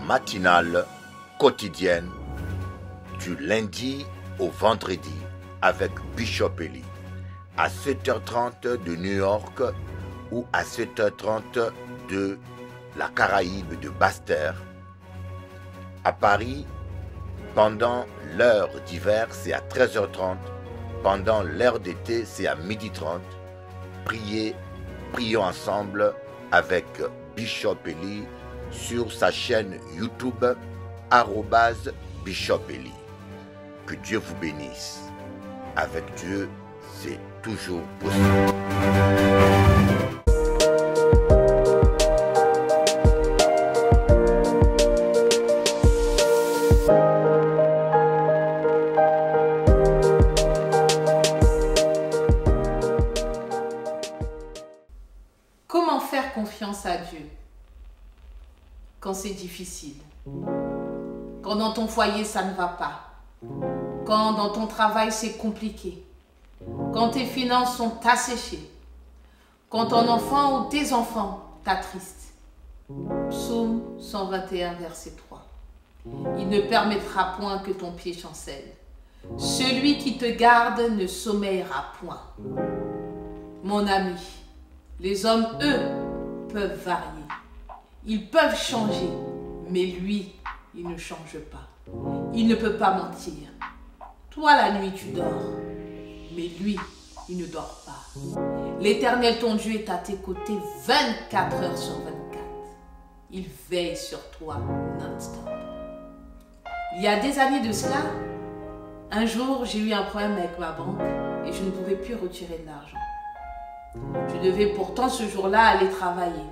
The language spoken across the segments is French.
matinale quotidienne du lundi au vendredi avec Bishop Eli à 7h30 de New York ou à 7h30 de la Caraïbe de Basse-Terre. À Paris, pendant l'heure d'hiver, c'est à 13h30. Pendant l'heure d'été, c'est à 12h30. Prions ensemble avec Bishop Eli sur sa chaîne YouTube @Bishop Eli. Que Dieu vous bénisse. Avec Dieu, c'est toujours possible. Comment faire confiance à Dieu quand c'est difficile? Quand dans ton foyer ça ne va pas? Quand dans ton travail c'est compliqué? Quand tes finances sont asséchées? Quand ton enfant ou tes enfants t'attristent? Psaume 121, verset 3. Il ne permettra point que ton pied chancelle. Celui qui te garde ne sommeillera point. Mon ami, les hommes, eux, peuvent varier. Ils peuvent changer, mais lui, il ne change pas. Il ne peut pas mentir. Toi, la nuit, tu dors, mais lui, il ne dort pas. L'Éternel, ton Dieu, est à tes côtés 24 heures sur 24. Il veille sur toi non-stop. Il y a des années de cela, un jour, j'ai eu un problème avec ma banque et je ne pouvais plus retirer de l'argent. Je devais pourtant ce jour-là aller travailler,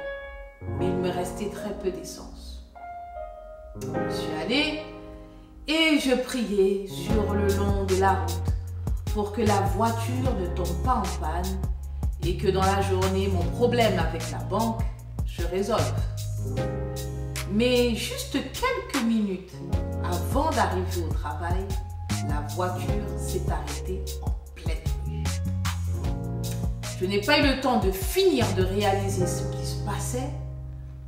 mais il me restait très peu d'essence. Je suis allée et je priais sur le long de la route pour que la voiture ne tombe pas en panne et que dans la journée, mon problème avec la banque se résolve. Mais juste quelques minutes avant d'arriver au travail, la voiture s'est arrêtée en pleine rue. Je n'ai pas eu le temps de finir de réaliser ce qui se passait.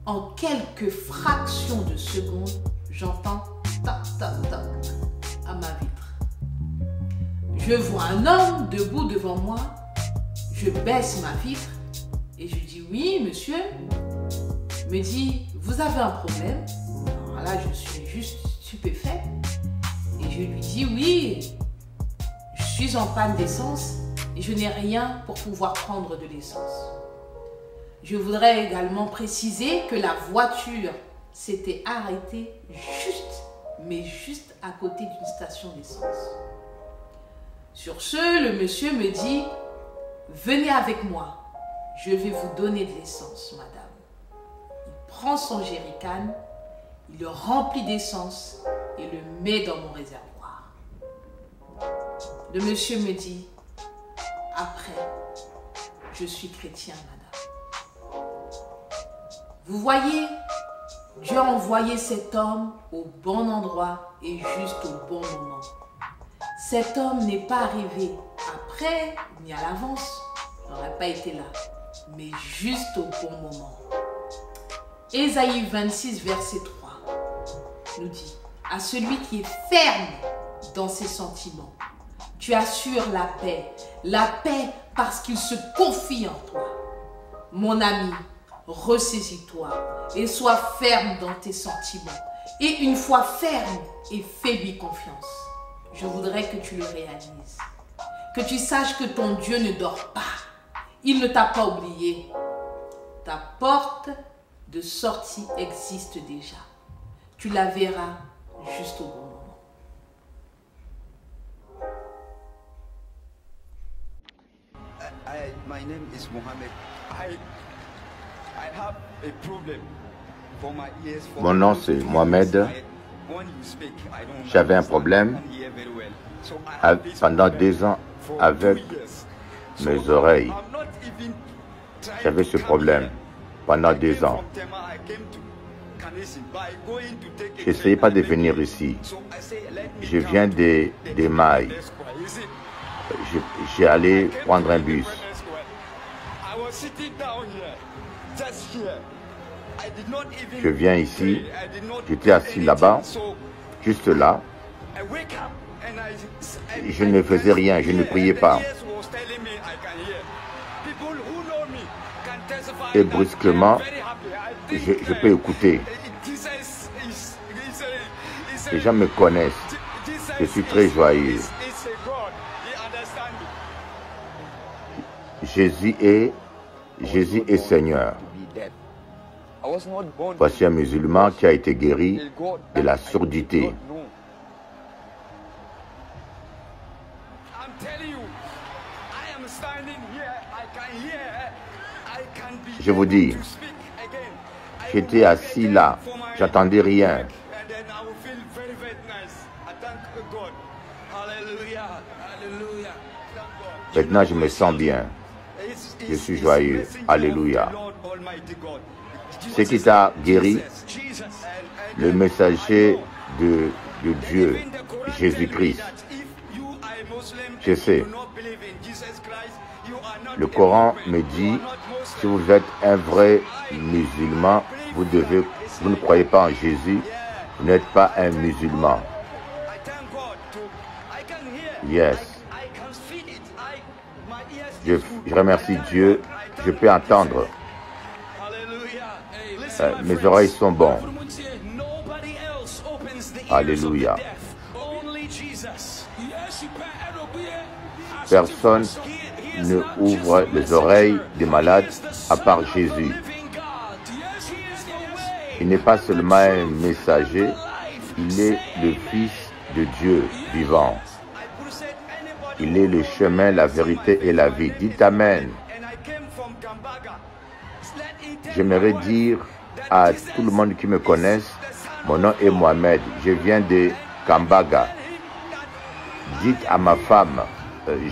En quelques fractions de secondes, j'entends toc toc toc à ma vitre. Je vois un homme debout devant moi. Je baisse ma vitre et je dis oui, monsieur. Il me dit, vous avez un problème? Alors là, je suis juste stupéfaite et je lui dis oui, je suis en panne d'essence et je n'ai rien pour pouvoir prendre de l'essence. Je voudrais également préciser que la voiture s'était arrêtée juste à côté d'une station d'essence. Sur ce, le monsieur me dit, venez avec moi, je vais vous donner de l'essence, madame. Il prend son jerrycan, il le remplit d'essence et le met dans mon réservoir. Le monsieur me dit, après, je suis chrétien, madame. Vous voyez, Dieu a envoyé cet homme au bon endroit et juste au bon moment. Cet homme n'est pas arrivé après ni à l'avance, il n'aurait pas été là, mais juste au bon moment. Ésaïe 26, verset 3 nous dit, à celui qui est ferme dans ses sentiments, tu assures la paix parce qu'il se confie en toi. Mon ami, ressaisis-toi et sois ferme dans tes sentiments. Et une fois ferme, et fais-lui confiance. Je voudrais que tu le réalises. Que tu saches que ton Dieu ne dort pas. Il ne t'a pas oublié. Ta porte de sortie existe déjà. Tu la verras juste au bon moment. My name is Mohammed. I have a problem for my ears. Mon nom c'est Mohamed. J'avais un problème pendant 2 ans avec mes oreilles. J'avais ce problème pendant 2 ans. Je n'essayais pas de venir ici. Je viens des Mailles. J'ai allé prendre un bus. Je viens ici, j'étais assis là-bas, juste là. Je ne faisais rien, je ne priais pas. Et brusquement, je peux écouter. Les gens me connaissent. Je suis très joyeux. Jésus est Seigneur. Voici un musulman qui a été guéri de la surdité. Je vous dis, j'étais assis là, j'entendais rien. Maintenant, je me sens bien. Je suis joyeux. Alléluia. Ce qui t'a guéri, le messager de Dieu, Jésus-Christ. Je sais. Le Coran me dit, si vous êtes un vrai musulman, vous ne croyez pas en Jésus, vous n'êtes pas un musulman. Yes. Je remercie Dieu, je peux entendre. Mes oreilles sont bonnes. Alléluia. Personne ne ouvre les oreilles des malades à part Jésus. Il n'est pas seulement un messager, il est le Fils de Dieu vivant. Il est le chemin, la vérité et la vie. Dites Amen. J'aimerais dire à tout le monde qui me connaisse, mon nom est Mohamed. Je viens de Kambaga. Dites à ma femme,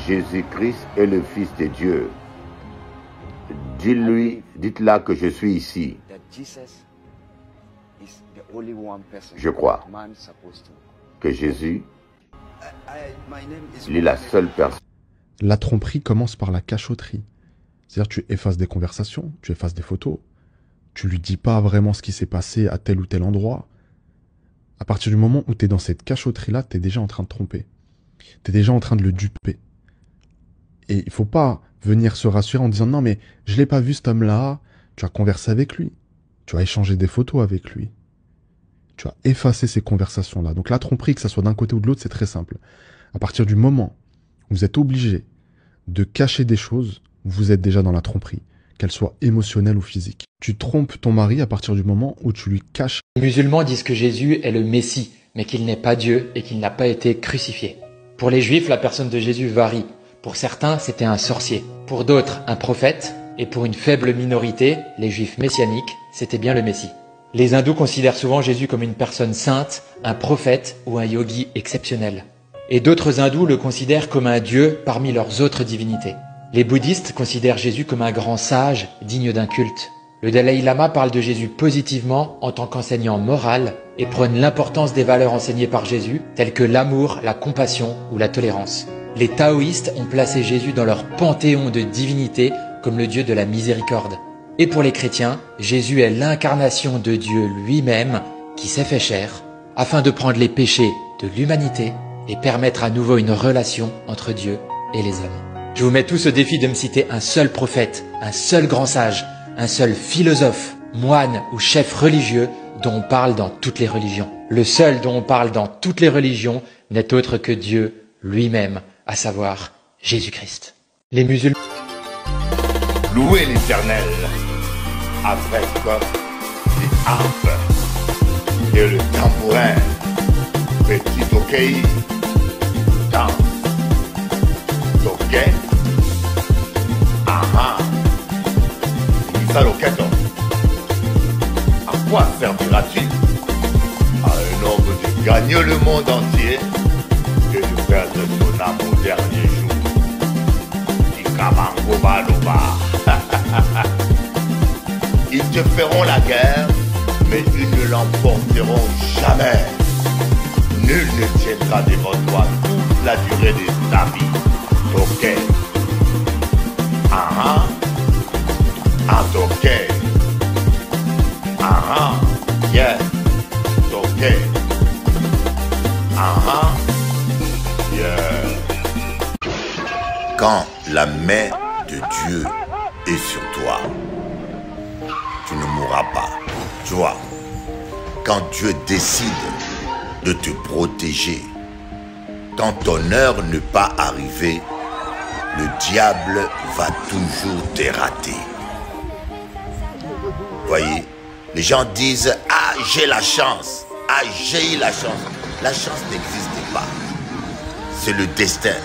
Jésus-Christ est le Fils de Dieu. Dites-là que je suis ici. Je crois que Jésus, il est la seule personne. La tromperie commence par la cachotterie. C'est-à-dire tu effaces des conversations, tu effaces des photos, tu lui dis pas vraiment ce qui s'est passé à tel ou tel endroit. À partir du moment où tu es dans cette cachotterie-là, tu es déjà en train de tromper. Tu es déjà en train de le duper. Et il faut pas venir se rassurer en disant « Non, mais je l'ai pas vu cet homme-là. » Tu as conversé avec lui. Tu as échangé des photos avec lui. Tu as effacé ces conversations-là. Donc la tromperie, que ça soit d'un côté ou de l'autre, c'est très simple. À partir du moment où vous êtes obligé de cacher des choses, vous êtes déjà dans la tromperie, qu'elle soit émotionnelle ou physique. Tu trompes ton mari à partir du moment où tu lui caches. Les musulmans disent que Jésus est le Messie, mais qu'il n'est pas Dieu et qu'il n'a pas été crucifié. Pour les Juifs, la personne de Jésus varie. Pour certains, c'était un sorcier. Pour d'autres, un prophète. Et pour une faible minorité, les Juifs messianiques, c'était bien le Messie. Les hindous considèrent souvent Jésus comme une personne sainte, un prophète ou un yogi exceptionnel. Et d'autres hindous le considèrent comme un dieu parmi leurs autres divinités. Les bouddhistes considèrent Jésus comme un grand sage, digne d'un culte. Le Dalai Lama parle de Jésus positivement en tant qu'enseignant moral et prône l'importance des valeurs enseignées par Jésus, telles que l'amour, la compassion ou la tolérance. Les taoïstes ont placé Jésus dans leur panthéon de divinités comme le Dieu de la miséricorde. Et pour les chrétiens, Jésus est l'incarnation de Dieu lui-même qui s'est fait chair, afin de prendre les péchés de l'humanité et permettre à nouveau une relation entre Dieu et les hommes. Je vous mets tous au défi de me citer un seul prophète, un seul grand sage, un seul philosophe, moine ou chef religieux dont on parle dans toutes les religions. Le seul dont on parle dans toutes les religions n'est autre que Dieu lui-même, à savoir Jésus-Christ. Les musulmans... Louez l'Éternel avec les harpes et le tambourin. Petit ok, danse, ok, aha, ça loqueto. À quoi servira-t-il à un homme de gagner le monde entier et de perdre son âme au dernier jour? Ils te feront la guerre, mais ils ne l'emporteront jamais. Nul ne tiendra devant toi toute la durée de ta vie. Ok. Ah ah. Ah ok. Ah Yeah. Ok. Yeah. Quand la main de Dieu est sur toi, tu ne mourras pas. Tu vois, quand Dieu décide de te protéger, quand ton heure n'est pas arrivée, le diable va toujours te rater. Voyez, les gens disent « Ah, j'ai la chance. Ah, j'ai eu la chance. » La chance n'existe pas. C'est le destin.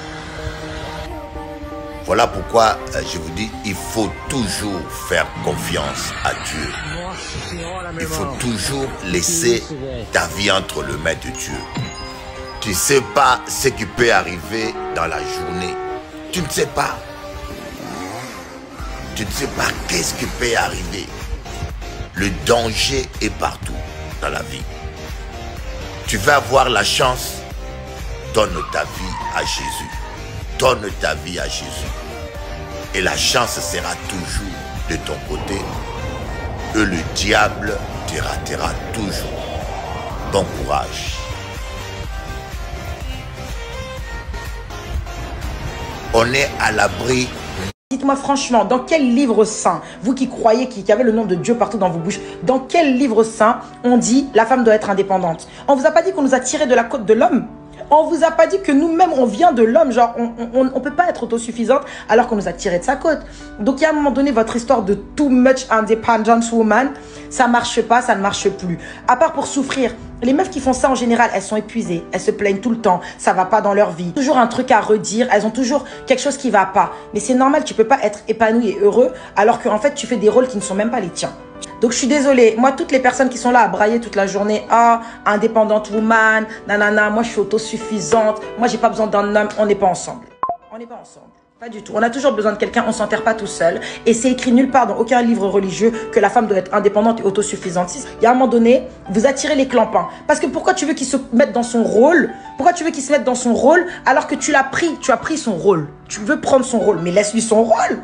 Voilà pourquoi je vous dis, il faut toujours faire confiance à Dieu. Il faut toujours laisser ta vie entre les mains de Dieu. Tu ne sais pas ce qui peut arriver dans la journée. Tu ne sais pas. Tu ne sais pas qu'est-ce qui peut arriver. Le danger est partout dans la vie. Tu vas avoir la chance, donne ta vie à Jésus. Donne ta vie à Jésus. Et la chance sera toujours de ton côté. Et le diable te ratera toujours. Bon courage. On est à l'abri. Dites-moi franchement, dans quel livre saint, vous qui croyez, qui avez le nom de Dieu partout dans vos bouches, dans quel livre saint on dit la femme doit être indépendante? On vous a pas dit qu'on nous a tiré de la côte de l'homme? On vous a pas dit que nous-mêmes on vient de l'homme, genre on peut pas être autosuffisante alors qu'on nous a tiré de sa côte. Donc il y a un moment donné votre histoire de too much independent woman, ça marche pas, ça ne marche plus. À part pour souffrir, les meufs qui font ça en général, elles sont épuisées, elles se plaignent tout le temps, ça va pas dans leur vie, toujours un truc à redire, elles ont toujours quelque chose qui va pas. Mais c'est normal, tu peux pas être épanoui et heureux alors qu'en fait tu fais des rôles qui ne sont même pas les tiens. Donc je suis désolée, moi toutes les personnes qui sont là à brailler toute la journée, ah, indépendante woman, nanana, moi je suis autosuffisante, moi j'ai pas besoin d'un homme, on n'est pas ensemble. On n'est pas ensemble, pas du tout. On a toujours besoin de quelqu'un, on s'enterre pas tout seul. Et c'est écrit nulle part dans aucun livre religieux que la femme doit être indépendante et autosuffisante. Il y a un moment donné, vous attirez les clampins. Parce que pourquoi tu veux qu'il se mette dans son rôle? Pourquoi tu veux qu'il se mette dans son rôle alors que tu l'as pris? Tu as pris son rôle. Tu veux prendre son rôle, mais laisse-lui son rôle.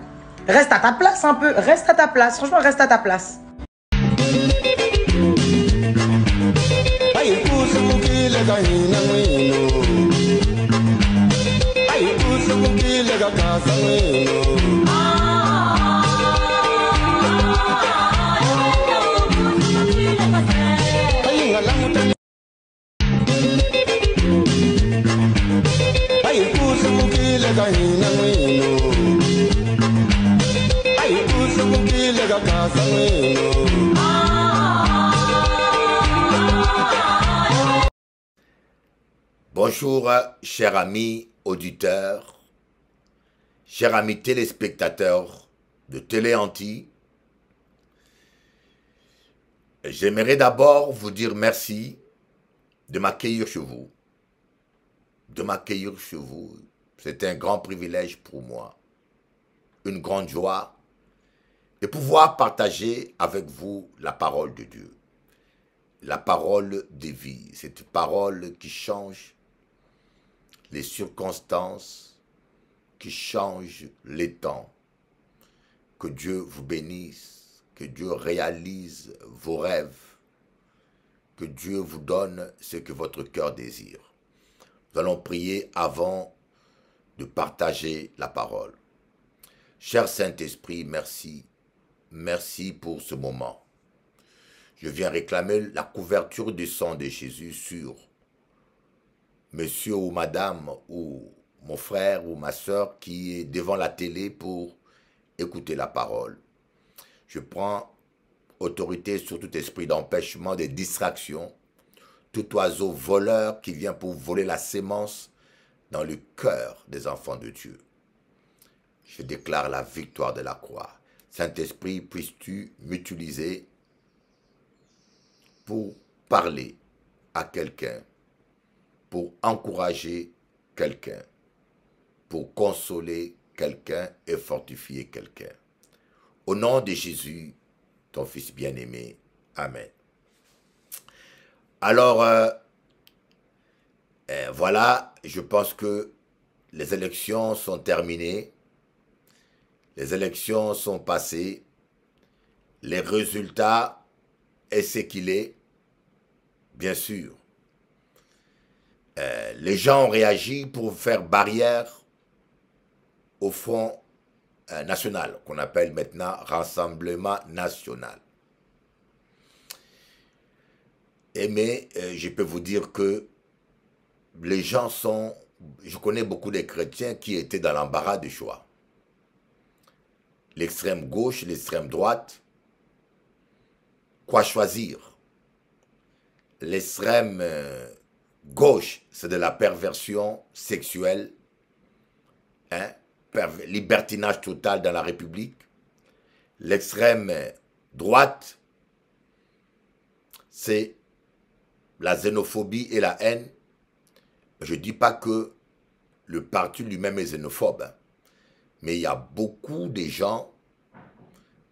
Reste à ta place un peu, reste à ta place. Franchement, reste à ta place. Bonjour, chers amis auditeurs, chers amis téléspectateurs de Télé Anti. J'aimerais d'abord vous dire merci de m'accueillir chez vous. C'est un grand privilège pour moi, une grande joie de pouvoir partager avec vous la parole de Dieu. La parole de vie, cette parole qui change les circonstances, qui change les temps. Que Dieu vous bénisse, que Dieu réalise vos rêves, que Dieu vous donne ce que votre cœur désire. Nous allons prier avant de partager la parole. Cher Saint-Esprit, merci. Merci pour ce moment. Je viens réclamer la couverture du sang de Jésus sur monsieur ou madame ou mon frère ou ma soeur qui est devant la télé pour écouter la parole. Je prends autorité sur tout esprit d'empêchement, de distraction, tout oiseau voleur qui vient pour voler la sémence dans le cœur des enfants de Dieu. Je déclare la victoire de la croix. Saint-Esprit, puisses-tu m'utiliser pour parler à quelqu'un, pour encourager quelqu'un, pour consoler quelqu'un et fortifier quelqu'un. Au nom de Jésus, ton Fils bien-aimé. Amen. Alors, voilà, je pense que les élections sont terminées. Les élections sont passées. Les résultats est ce qu'il est, bien sûr. Les gens ont réagi pour faire barrière au Front national, qu'on appelle maintenant Rassemblement national. Mais je peux vous dire que les gens sont... Je connais beaucoup de chrétiens qui étaient dans l'embarras du choix. L'extrême gauche, l'extrême droite, quoi choisir? L'extrême gauche, c'est de la perversion sexuelle, hein? Libertinage total dans la République. L'extrême droite, c'est la xénophobie et la haine. Je ne dis pas que le parti lui-même est xénophobe, hein, mais il y a beaucoup de gens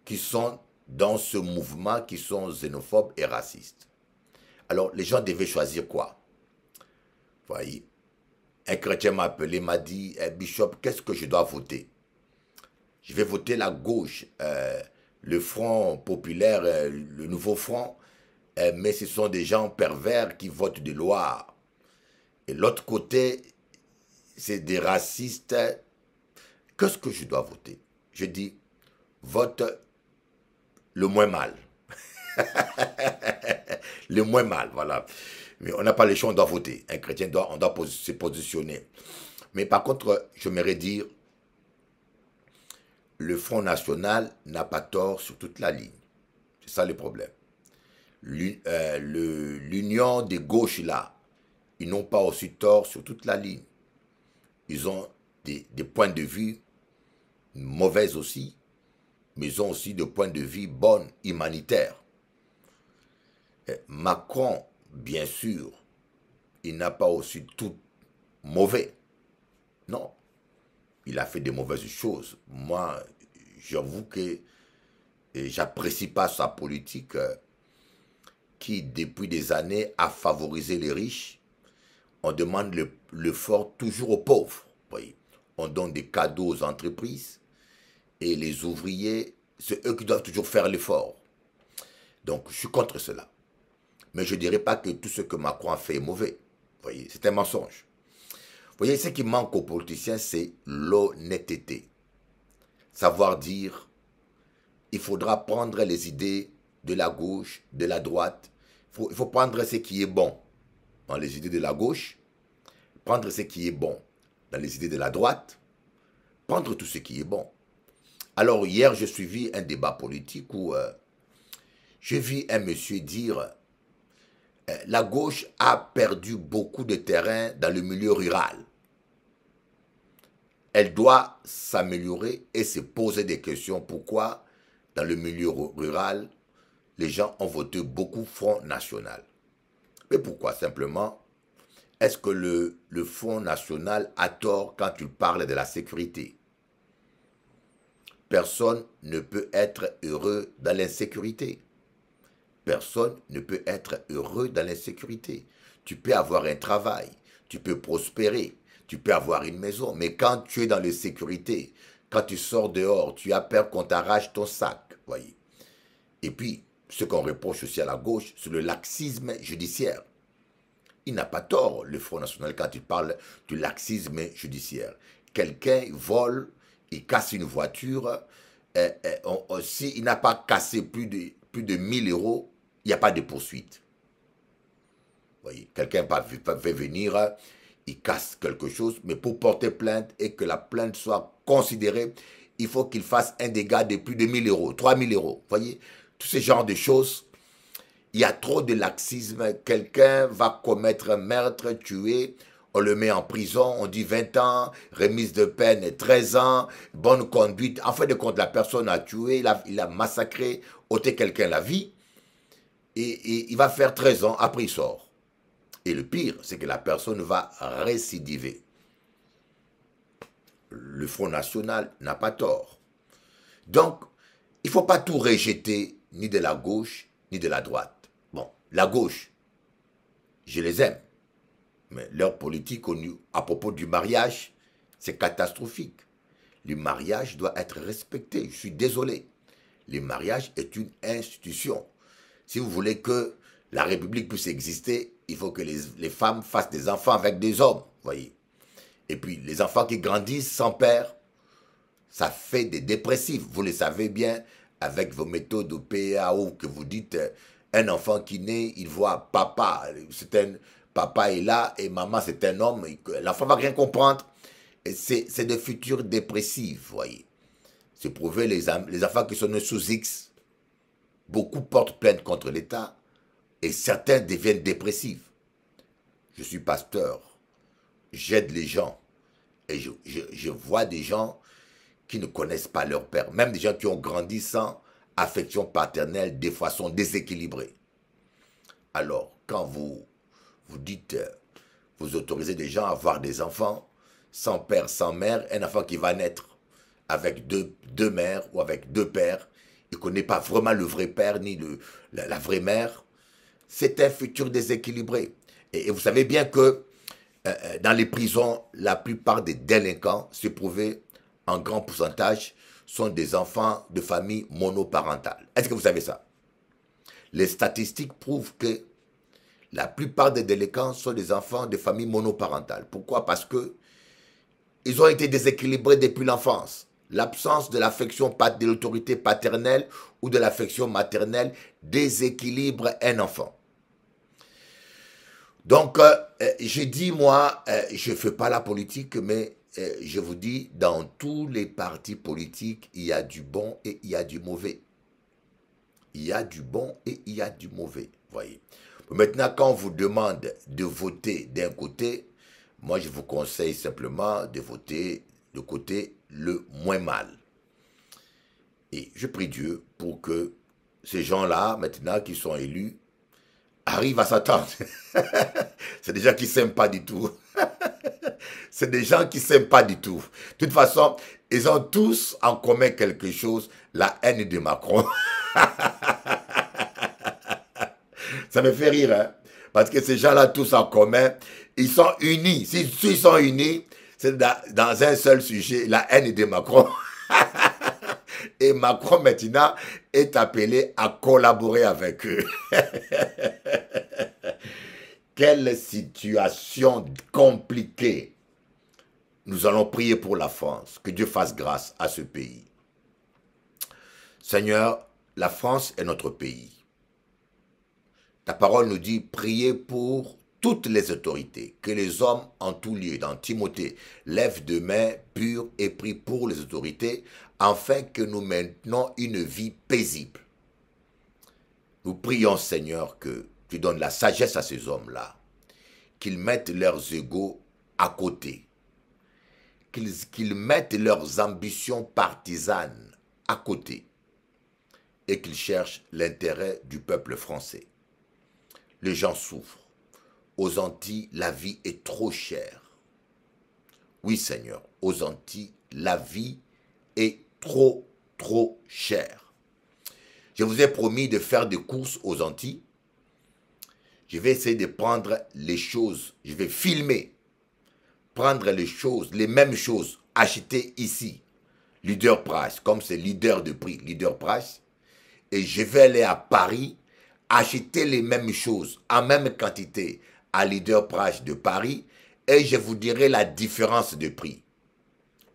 qui sont dans ce mouvement, qui sont xénophobes et racistes. Alors, les gens devaient choisir quoi? Vous voyez, un chrétien m'a appelé, m'a dit, Bishop, qu'est-ce que je dois voter? Je vais voter la gauche, le Front populaire, le nouveau Front, mais ce sont des gens pervers qui votent des lois. Et l'autre côté, c'est des racistes. Qu'est-ce que je dois voter? Je dis, vote le moins mal. Le moins mal, voilà. Mais on n'a pas le choix, on doit voter. Un chrétien, on doit se positionner. Mais par contre, j'aimerais dire, le Front National n'a pas tort sur toute la ligne. C'est ça le problème. L'union des gauches là, ils n'ont pas aussi tort sur toute la ligne. Ils ont des points de vue mauvais aussi, mais ils ont aussi des points de vue bons, humanitaires. Macron, bien sûr, il n'a pas aussi tout mauvais. Non, il a fait des mauvaises choses. Moi, j'avoue que j'apprécie pas sa politique qui, depuis des années, a favorisé les riches. On demande l'effort toujours aux pauvres. Voyez. On donne des cadeaux aux entreprises et les ouvriers, c'est eux qui doivent toujours faire l'effort. Donc, je suis contre cela. Mais je ne dirais pas que tout ce que Macron a fait est mauvais. Voyez, c'est un mensonge. Vous voyez, ce qui manque aux politiciens, c'est l'honnêteté. Savoir dire, il faudra prendre les idées de la gauche, de la droite. Il faut prendre ce qui est bon dans les idées de la gauche, prendre ce qui est bon dans les idées de la droite, prendre tout ce qui est bon. Alors hier, j'ai suivi un débat politique où j'ai vu un monsieur dire la gauche a perdu beaucoup de terrain dans le milieu rural. Elle doit s'améliorer et se poser des questions. Pourquoi, dans le milieu rural, les gens ont voté beaucoup Front National? Mais pourquoi? Simplement, est-ce que le Front National a tort quand il parle de la sécurité? Personne ne peut être heureux dans l'insécurité. Personne ne peut être heureux dans l'insécurité. Tu peux avoir un travail, tu peux prospérer, tu peux avoir une maison, mais quand tu es dans l'insécurité, quand tu sors dehors, tu as peur qu'on t'arrache ton sac, voyez. Et puis, ce qu'on reproche aussi à la gauche, c'est le laxisme judiciaire. Il n'a pas tort, le Front National, quand il parle du laxisme judiciaire. Quelqu'un vole, il casse une voiture, s'il n'a pas cassé plus de 1000 €, il n'y a pas de poursuite. Voyez, quelqu'un va venir, il casse quelque chose, mais pour porter plainte et que la plainte soit considérée, il faut qu'il fasse un dégât de plus de 1000 €, 3000 €. Voyez, tous ces genres de choses, il y a trop de laxisme. Quelqu'un va commettre un meurtre, tuer, on le met en prison, on dit 20 ans, remise de peine 13 ans, bonne conduite. En fin de compte, la personne a tué, il a massacré, ôté quelqu'un la vie, et il va faire 13 ans, après il sort. Et le pire, c'est que la personne va récidiver. Le Front National n'a pas tort. Donc, il ne faut pas tout rejeter, ni de la gauche, ni de la droite. Bon, la gauche, je les aime. Mais leur politique à propos du mariage, c'est catastrophique. Le mariage doit être respecté. Je suis désolé. Le mariage est une institution. Si vous voulez que la République puisse exister, il faut que les femmes fassent des enfants avec des hommes, voyez. Et puis, les enfants qui grandissent sans père, ça fait des dépressifs. Vous le savez bien, avec vos méthodes au PAO, que vous dites, un enfant qui naît, il voit papa, papa est là, et maman c'est un homme. L'enfant va rien comprendre. C'est des futurs dépressifs, voyez. C'est prouvé, les enfants qui sont nés sous X, beaucoup portent plainte contre l'État, et certains deviennent dépressifs. Je suis pasteur, j'aide les gens, et je vois des gens qui ne connaissent pas leur père, même des gens qui ont grandi sans affection paternelle, des fois sont déséquilibrés. Alors, quand vous dites, vous autorisez des gens à avoir des enfants, sans père, sans mère, un enfant qui va naître avec deux mères ou avec deux pères, il ne connaît pas vraiment le vrai père ni la vraie mère, c'est un futur déséquilibré. Et vous savez bien que dans les prisons, la plupart des délinquants, c'est prouvé en grand pourcentage, sont des enfants de familles monoparentales. Est-ce que vous savez ça? Les statistiques prouvent que la plupart des délinquants sont des enfants de familles monoparentales. Pourquoi? Parce que ils ont été déséquilibrés depuis l'enfance. L'absence de l'affection, de l'autorité paternelle ou de l'affection maternelle déséquilibre un enfant. Donc, je dis, moi, je ne fais pas la politique, mais je vous dis, dans tous les partis politiques, il y a du bon et il y a du mauvais. Il y a du bon et il y a du mauvais, voyez. Maintenant, quand on vous demande de voter d'un côté, moi, je vous conseille simplement de voter de côté le moins mal. Et je prie Dieu pour que ces gens-là, maintenant, qui sont élus, arrivent à s'attendre. C'est des gens qui ne s'aiment pas du tout. C'est des gens qui ne s'aiment pas du tout. De toute façon, ils ont tous en commun quelque chose, la haine de Macron. Ça me fait rire, hein? Parce que ces gens-là, tous en commun, ils sont unis. S'ils sont unis, c'est dans un seul sujet, la haine de Macron. Et Macron, maintenant, est appelé à collaborer avec eux. Quelle situation compliquée. Nous allons prier pour la France, que Dieu fasse grâce à ce pays. Seigneur, la France est notre pays. Ta parole nous dit, priez pour toutes les autorités, que les hommes en tout lieu, dans Timothée, lèvent de mains pures et prient pour les autorités, afin que nous menions une vie paisible. Nous prions, Seigneur, que tu donnes la sagesse à ces hommes-là, qu'ils mettent leurs égos à côté, qu'ils mettent leurs ambitions partisanes à côté, et qu'ils cherchent l'intérêt du peuple français. Les gens souffrent. Aux Antilles, la vie est trop chère. Oui, Seigneur, aux Antilles, la vie est trop chère. Je vous ai promis de faire des courses aux Antilles. Je vais essayer de prendre les choses. Je vais filmer. Prendre les choses, les mêmes choses, acheter ici. Leader Price, comme c'est leader de prix, Leader Price. Et je vais aller à Paris, acheter les mêmes choses en même quantité à Leader Price de Paris et je vous dirai la différence de prix.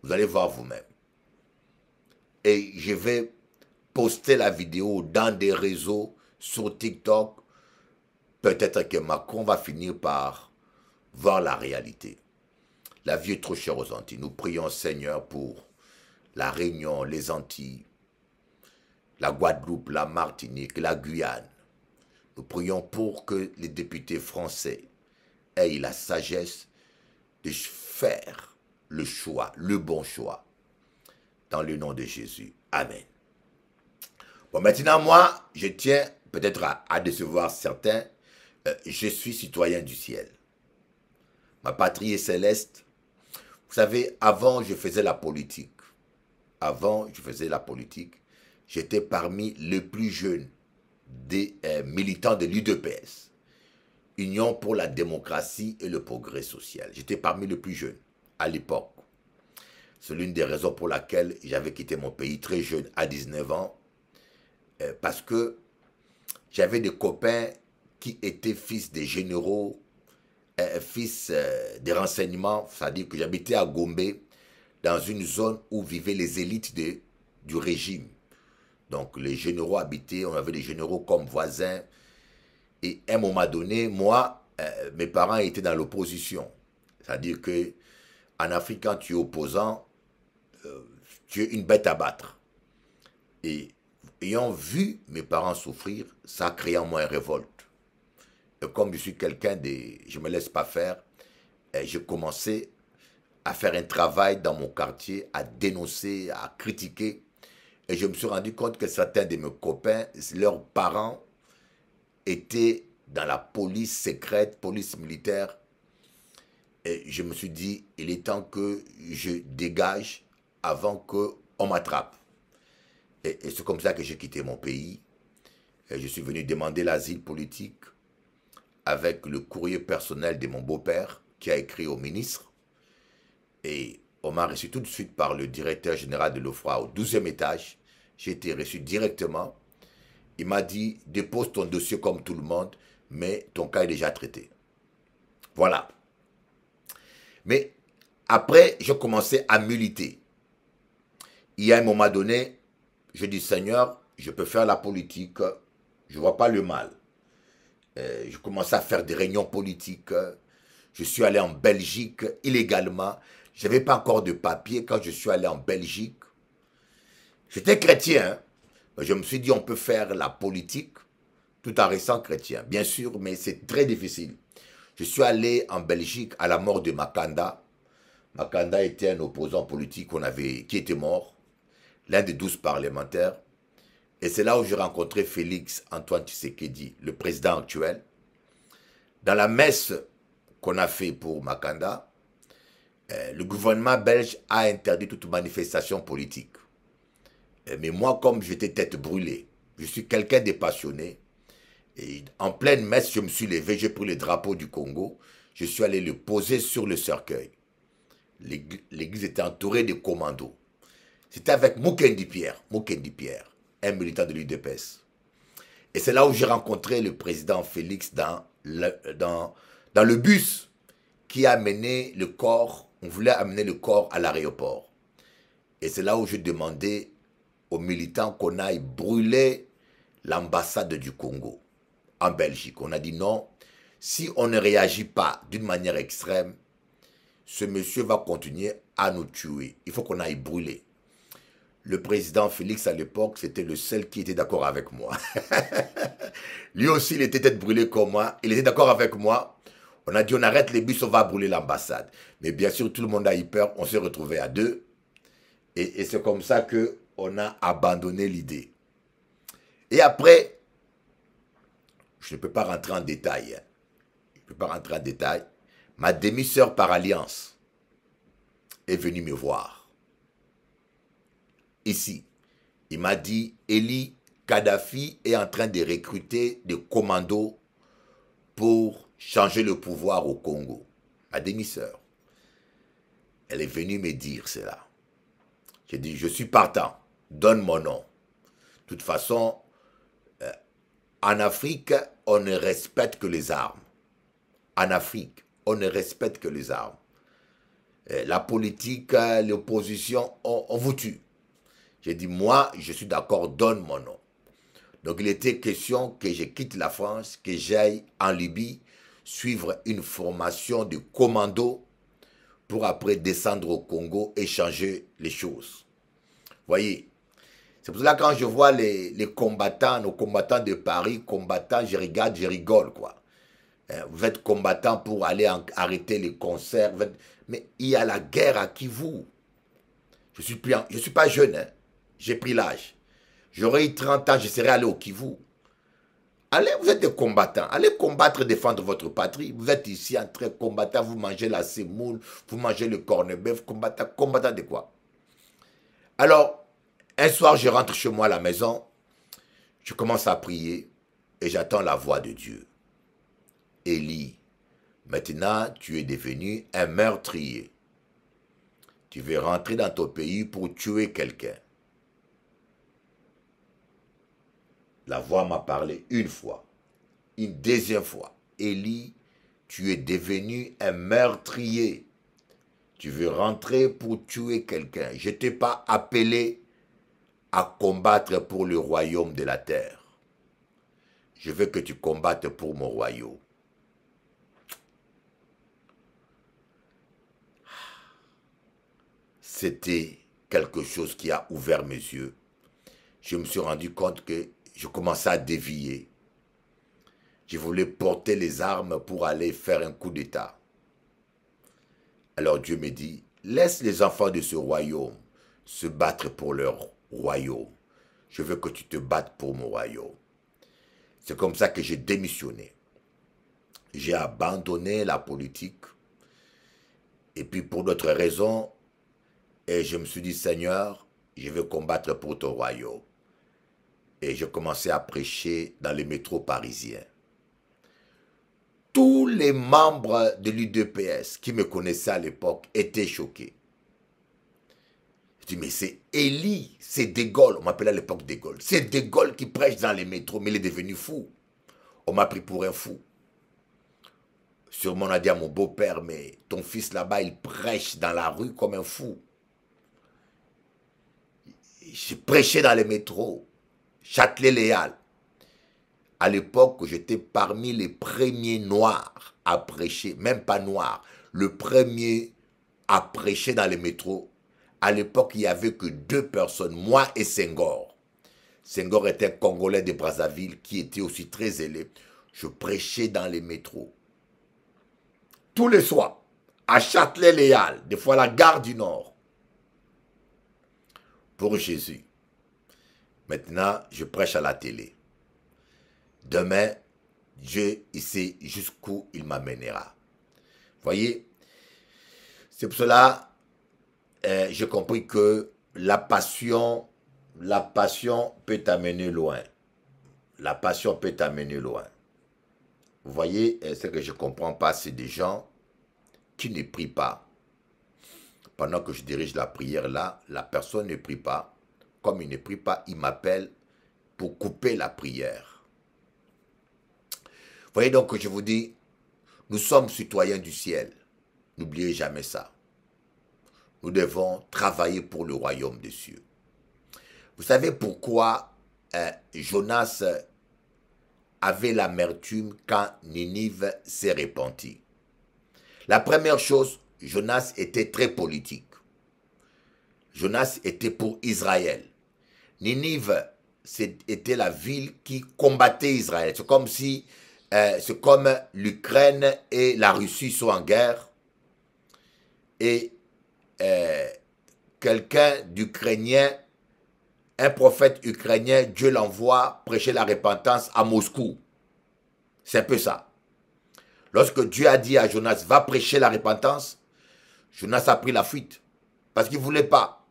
Vous allez voir vous-même. Et je vais poster la vidéo dans des réseaux sur TikTok. Peut-être que Macron va finir par voir la réalité. La vie est trop chère aux Antilles. Nous prions, Seigneur, pour la Réunion, les Antilles, la Guadeloupe, la Martinique, la Guyane. Nous prions pour que les députés français aient la sagesse de faire le choix, le bon choix. Dans le nom de Jésus. Amen. Bon, maintenant, moi, je tiens peut-être à décevoir certains. Je suis citoyen du ciel. Ma patrie est céleste. Vous savez, avant, je faisais la politique. Avant, je faisais la politique. J'étais parmi les plus jeunes des militants de l'UDPS, Union pour la démocratie et le progrès social. J'étais parmi les plus jeunes à l'époque. C'est l'une des raisons pour laquelle j'avais quitté mon pays très jeune, à 19 ans, parce que j'avais des copains qui étaient fils des généraux, fils des renseignements, c'est-à-dire que j'habitais à Gombe, dans une zone où vivaient les élites du régime. Donc les généraux habitaient, on avait des généraux comme voisins. Et à un moment donné, moi, mes parents étaient dans l'opposition. C'est-à-dire que en Afrique, quand tu es opposant, tu es une bête à battre. Et ayant vu mes parents souffrir, ça a créé en moi une révolte. Et comme je suis quelqu'un de... Je ne me laisse pas faire, j'ai commencé à faire un travail dans mon quartier, à dénoncer, à critiquer. Et je me suis rendu compte que certains de mes copains, leurs parents étaient dans la police secrète, police militaire. Et je me suis dit, il est temps que je dégage avant qu'on m'attrape. Et c'est comme ça que j'ai quitté mon pays. Et je suis venu demander l'asile politique avec le courrier personnel de mon beau-père qui a écrit au ministre. Et on m'a reçu tout de suite par le directeur général de l'OFRA au 12e étage. J'ai été reçu directement. Il m'a dit, dépose ton dossier comme tout le monde, mais ton cas est déjà traité. Voilà. Mais après, j'ai commencé à militer. Il y a un moment donné, je dis, Seigneur, je peux faire la politique, je ne vois pas le mal. Je commence à faire des réunions politiques. Je suis allé en Belgique illégalement. Je n'avais pas encore de papier quand je suis allé en Belgique. J'étais chrétien, hein, mais je me suis dit, on peut faire la politique tout en restant chrétien. Bien sûr, mais c'est très difficile. Je suis allé en Belgique à la mort de Makanda. Makanda était un opposant politique qui était mort, l'un des 12 parlementaires. Et c'est là où j'ai rencontré Félix Antoine Tshisekedi, le président actuel. Dans la messe qu'on a fait pour Makanda, le gouvernement belge a interdit toute manifestation politique. Mais moi, comme j'étais tête brûlée, je suis quelqu'un de passionné. Et en pleine messe, je me suis levé, j'ai pris le drapeau du Congo. Je suis allé le poser sur le cercueil. L'église était entourée de commandos. C'était avec Mukendi Pierre, un militant de l'UDPS. Et c'est là où j'ai rencontré le président Félix dans le bus qui a amené le corps. On voulait amener le corps à l'aéroport. Et c'est là où je demandais aux militants qu'on aille brûler l'ambassade du Congo en Belgique. On a dit non, si on ne réagit pas d'une manière extrême, ce monsieur va continuer à nous tuer. Il faut qu'on aille brûler. Le président Félix, à l'époque, c'était le seul qui était d'accord avec moi. Lui aussi, il était tête brûlée comme moi. Il était d'accord avec moi. On a dit, on arrête les bus, on va brûler l'ambassade. Mais bien sûr, tout le monde a eu peur. On s'est retrouvés à deux. Et c'est comme ça qu'on a abandonné l'idée. Et après, je ne peux pas rentrer en détail. Je ne peux pas rentrer en détail. Ma demi-sœur par alliance est venue me voir. Ici, il m'a dit, Eli, Kadhafi est en train de recruter des commandos pour changer le pouvoir au Congo. Ma demi-sœur, elle est venue me dire cela. J'ai dit, je suis partant, donne mon nom. De toute façon, en Afrique, on ne respecte que les armes. En Afrique, on ne respecte que les armes. La politique, l'opposition, on vous tue. J'ai dit, moi, je suis d'accord, donne mon nom. Donc, il était question que je quitte la France, que j'aille en Libye, suivre une formation de commando pour après descendre au Congo et changer les choses. Voyez, c'est pour cela que quand je vois les combattants, nos combattants de Paris, combattants, je regarde, je rigole, quoi. Vous êtes combattants pour aller arrêter les concerts, mais il y a la guerre à Kivu. Je suis pas jeune, hein. J'ai pris l'âge. J'aurais eu 30 ans, je serais allé au Kivu. Allez, vous êtes des combattants. Allez combattre, défendre votre patrie. Vous êtes ici en train de combattre, vous mangez la semoule, vous mangez le corned-beef, combattant de quoi? Alors, un soir, je rentre chez moi à la maison, je commence à prier et j'attends la voix de Dieu. Élie, maintenant tu es devenu un meurtrier. Tu veux rentrer dans ton pays pour tuer quelqu'un. La voix m'a parlé une fois. Une deuxième fois. Élie, tu es devenu un meurtrier. Tu veux rentrer pour tuer quelqu'un. Je ne t'ai pas appelé à combattre pour le royaume de la terre. Je veux que tu combattes pour mon royaume. C'était quelque chose qui a ouvert mes yeux. Je me suis rendu compte que je commençais à dévier. Je voulais porter les armes pour aller faire un coup d'État. Alors Dieu me dit, laisse les enfants de ce royaume se battre pour leur royaume. Je veux que tu te battes pour mon royaume. C'est comme ça que j'ai démissionné. J'ai abandonné la politique. Et puis pour d'autres raisons, et je me suis dit, Seigneur, je veux combattre pour ton royaume. Et je commençais à prêcher dans les métros parisiens. Tous les membres de l'UDPS qui me connaissaient à l'époque étaient choqués. Je dis, mais c'est Élie, c'est De Gaulle. On m'appelait à l'époque De Gaulle. C'est De Gaulle qui prêche dans les métros, mais il est devenu fou. On m'a pris pour un fou. Sûrement on a dit à mon beau-père, mais ton fils là-bas, il prêche dans la rue comme un fou. J'ai prêché dans les métros. Châtelet-Léal. À l'époque, j'étais parmi les premiers noirs à prêcher, même pas noirs, le premier à prêcher dans les métros. À l'époque, il n'y avait que 2 personnes, moi et Senghor. Senghor était un Congolais de Brazzaville qui était aussi très zélé. Je prêchais dans les métros. Tous les soirs, à Châtelet-Léal, des fois à la gare du Nord. Pour Jésus. Maintenant, je prêche à la télé. Demain, Dieu, il sait jusqu'où il m'amènera. Voyez, c'est pour cela j'ai compris que la passion peut t'amener loin. La passion peut t'amener loin. Vous voyez, ce que je ne comprends pas, c'est des gens qui ne prient pas. Pendant que je dirige la prière là, la personne ne prie pas. Comme il ne prie pas, il m'appelle pour couper la prière. Vous voyez donc que je vous dis, nous sommes citoyens du ciel. N'oubliez jamais ça. Nous devons travailler pour le royaume des cieux. Vous savez pourquoi Jonas avait l'amertume quand Ninive s'est repentie? La première chose, Jonas était très politique. Jonas était pour Israël. Ninive, c'était la ville qui combattait Israël. C'est comme si, c'est comme l'Ukraine et la Russie sont en guerre. Et quelqu'un d'Ukrainien, un prophète ukrainien, Dieu l'envoie prêcher la repentance à Moscou. C'est un peu ça. Lorsque Dieu a dit à Jonas, va prêcher la repentance, Jonas a pris la fuite. Parce qu'il ne voulait pas.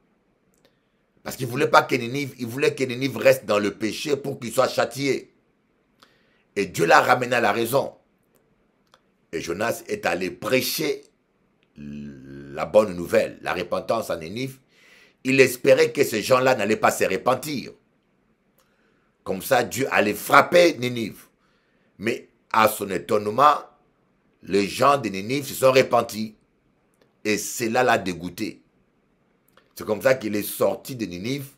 Parce qu'il ne voulait pas que Ninive, il voulait que Ninive reste dans le péché pour qu'il soit châtié. Et Dieu l'a ramené à la raison. Et Jonas est allé prêcher la bonne nouvelle, la repentance à Ninive. Il espérait que ces gens-là n'allaient pas se repentir. Comme ça, Dieu allait frapper Ninive. Mais à son étonnement, les gens de Ninive se sont repentis. Et cela l'a dégoûté. C'est comme ça qu'il est sorti de Ninive.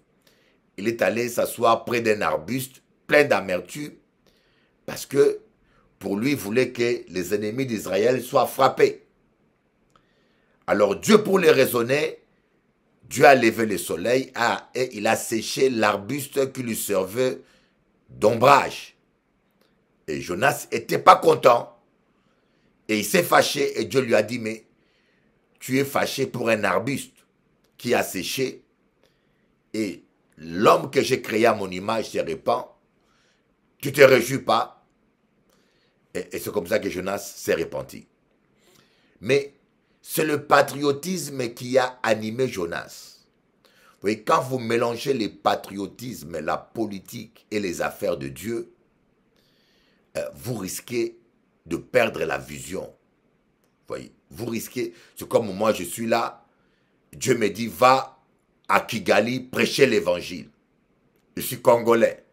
Il est allé s'asseoir près d'un arbuste plein d'amertume. Parce que pour lui, il voulait que les ennemis d'Israël soient frappés. Alors Dieu, pour les raisonner, Dieu a levé le soleil et il a séché l'arbuste qui lui servait d'ombrage. Et Jonas n'était pas content. Et il s'est fâché et Dieu lui a dit, mais tu es fâché pour un arbuste qui a séché et l'homme que j'ai créé à mon image se répand. Tu ne te réjouis pas. Et c'est comme ça que Jonas s'est repenti. Mais c'est le patriotisme qui a animé Jonas. Vous voyez, quand vous mélangez les patriotismes, la politique et les affaires de Dieu, vous risquez de perdre la vision. Vous voyez, vous risquez, c'est comme moi je suis là, Dieu me dit va à Kigali prêcher l'évangile. Je suis congolais.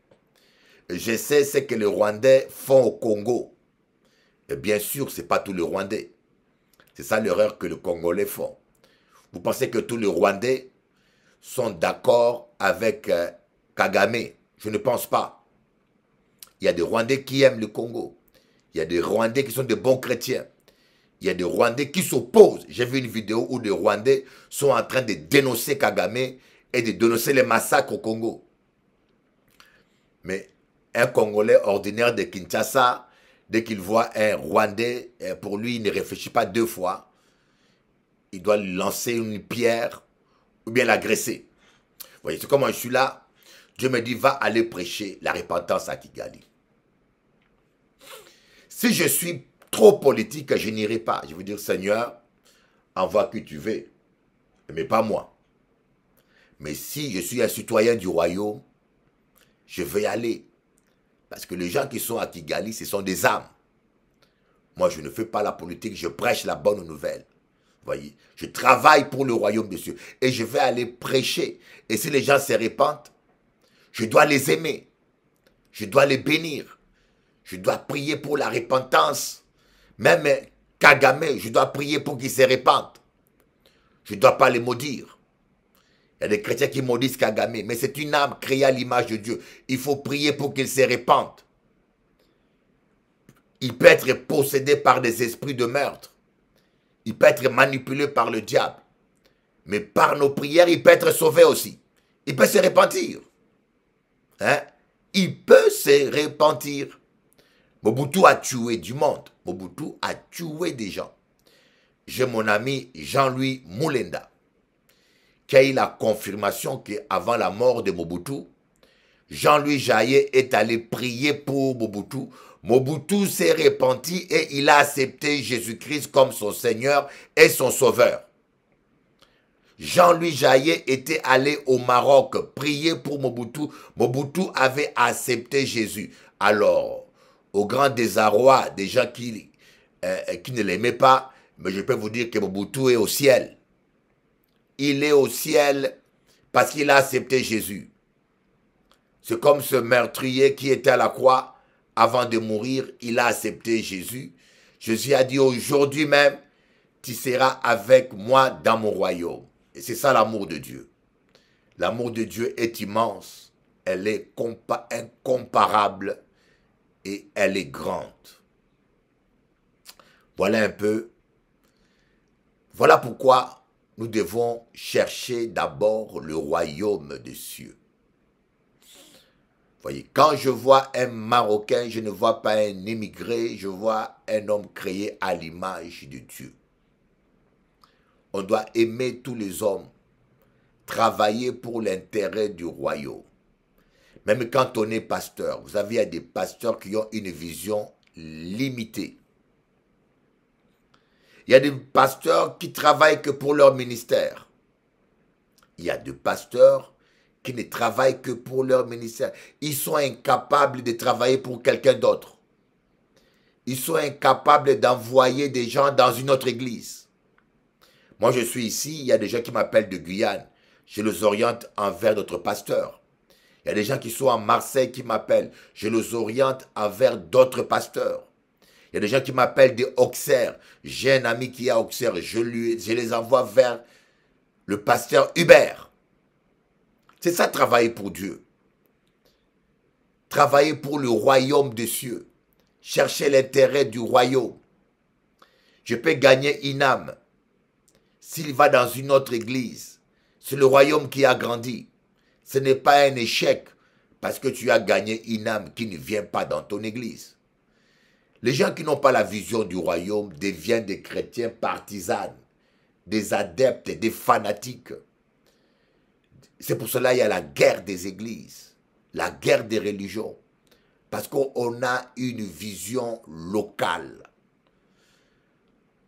je sais ce que les Rwandais font au Congo. Et bien sûr, ce n'est pas tous les Rwandais. C'est ça l'erreur que les Congolais font. Vous pensez que tous les Rwandais sont d'accord avec Kagame? Je ne pense pas. Il y a des Rwandais qui aiment le Congo. Il y a des Rwandais qui sont des bons chrétiens. Il y a des Rwandais qui s'opposent. J'ai vu une vidéo où des Rwandais sont en train de dénoncer Kagame et de dénoncer les massacres au Congo. Mais un Congolais ordinaire de Kinshasa, dès qu'il voit un Rwandais, pour lui, il ne réfléchit pas deux fois. Il doit lui lancer une pierre ou bien l'agresser. Vous voyez, c'est comment je suis là. Dieu me dit, va aller prêcher la repentance à Kigali. Si je suis trop politique, je n'irai pas. Je veux dire, Seigneur, envoie qui tu veux, mais pas moi. Mais si je suis un citoyen du royaume, je vais y aller. Parce que les gens qui sont à Kigali, ce sont des âmes. Moi, je ne fais pas la politique, je prêche la bonne nouvelle. Vous voyez, je travaille pour le royaume de Dieu. Et je vais aller prêcher. Et si les gens se répandent, je dois les aimer. Je dois les bénir. Je dois prier pour la repentance. Même Kagame, je dois prier pour qu'il se répande. Je ne dois pas les maudire. Il y a des chrétiens qui maudissent Kagame, mais c'est une âme créée à l'image de Dieu. Il faut prier pour qu'il se répande. Il peut être possédé par des esprits de meurtre. Il peut être manipulé par le diable. Mais par nos prières, il peut être sauvé aussi. Il peut se repentir. Hein? Il peut se repentir. Mobutu a tué du monde. Mobutu a tué des gens. J'ai mon ami Jean-Louis Moulenda qui a eu la confirmation qu'avant la mort de Mobutu, Jean-Louis Jaillet est allé prier pour Mobutu. Mobutu s'est repenti et il a accepté Jésus-Christ comme son Seigneur et son Sauveur. Jean-Louis Jaillet était allé au Maroc prier pour Mobutu. Mobutu avait accepté Jésus. Alors, au grand désarroi des gens qui ne l'aimaient pas, mais je peux vous dire que Mobutu est au ciel. Il est au ciel parce qu'il a accepté Jésus. C'est comme ce meurtrier qui était à la croix. Avant de mourir, il a accepté Jésus. Jésus a dit, aujourd'hui même, tu seras avec moi dans mon royaume. Et c'est ça l'amour de Dieu. L'amour de Dieu est immense. Elle est incomparable et elle est grande. Voilà un peu. Voilà pourquoi nous devons chercher d'abord le royaume des cieux. Voyez, quand je vois un Marocain, je ne vois pas un immigré, je vois un homme créé à l'image de Dieu. On doit aimer tous les hommes, travailler pour l'intérêt du royaume. Même quand on est pasteur, vous savez, il y a des pasteurs qui ont une vision limitée. Il y a des pasteurs qui travaillent que pour leur ministère. Il y a des pasteurs qui ne travaillent que pour leur ministère. Ils sont incapables de travailler pour quelqu'un d'autre. Ils sont incapables d'envoyer des gens dans une autre église. Moi, je suis ici, il y a des gens qui m'appellent de Guyane. Je les oriente envers d'autres pasteurs. Il y a des gens qui sont à Marseille qui m'appellent. Je les oriente envers d'autres pasteurs. Il y a des gens qui m'appellent des Auxerre. J'ai un ami qui est à Auxerre. Je les envoie vers le pasteur Hubert. C'est ça, travailler pour Dieu. Travailler pour le royaume des cieux. Chercher l'intérêt du royaume. Je peux gagner une âme. S'il va dans une autre église, c'est le royaume qui a grandi. Ce n'est pas un échec parce que tu as gagné une âme qui ne vient pas dans ton église. Les gens qui n'ont pas la vision du royaume deviennent des chrétiens partisans, des adeptes, des fanatiques. C'est pour cela qu'il y a la guerre des églises, la guerre des religions, parce qu'on a une vision locale.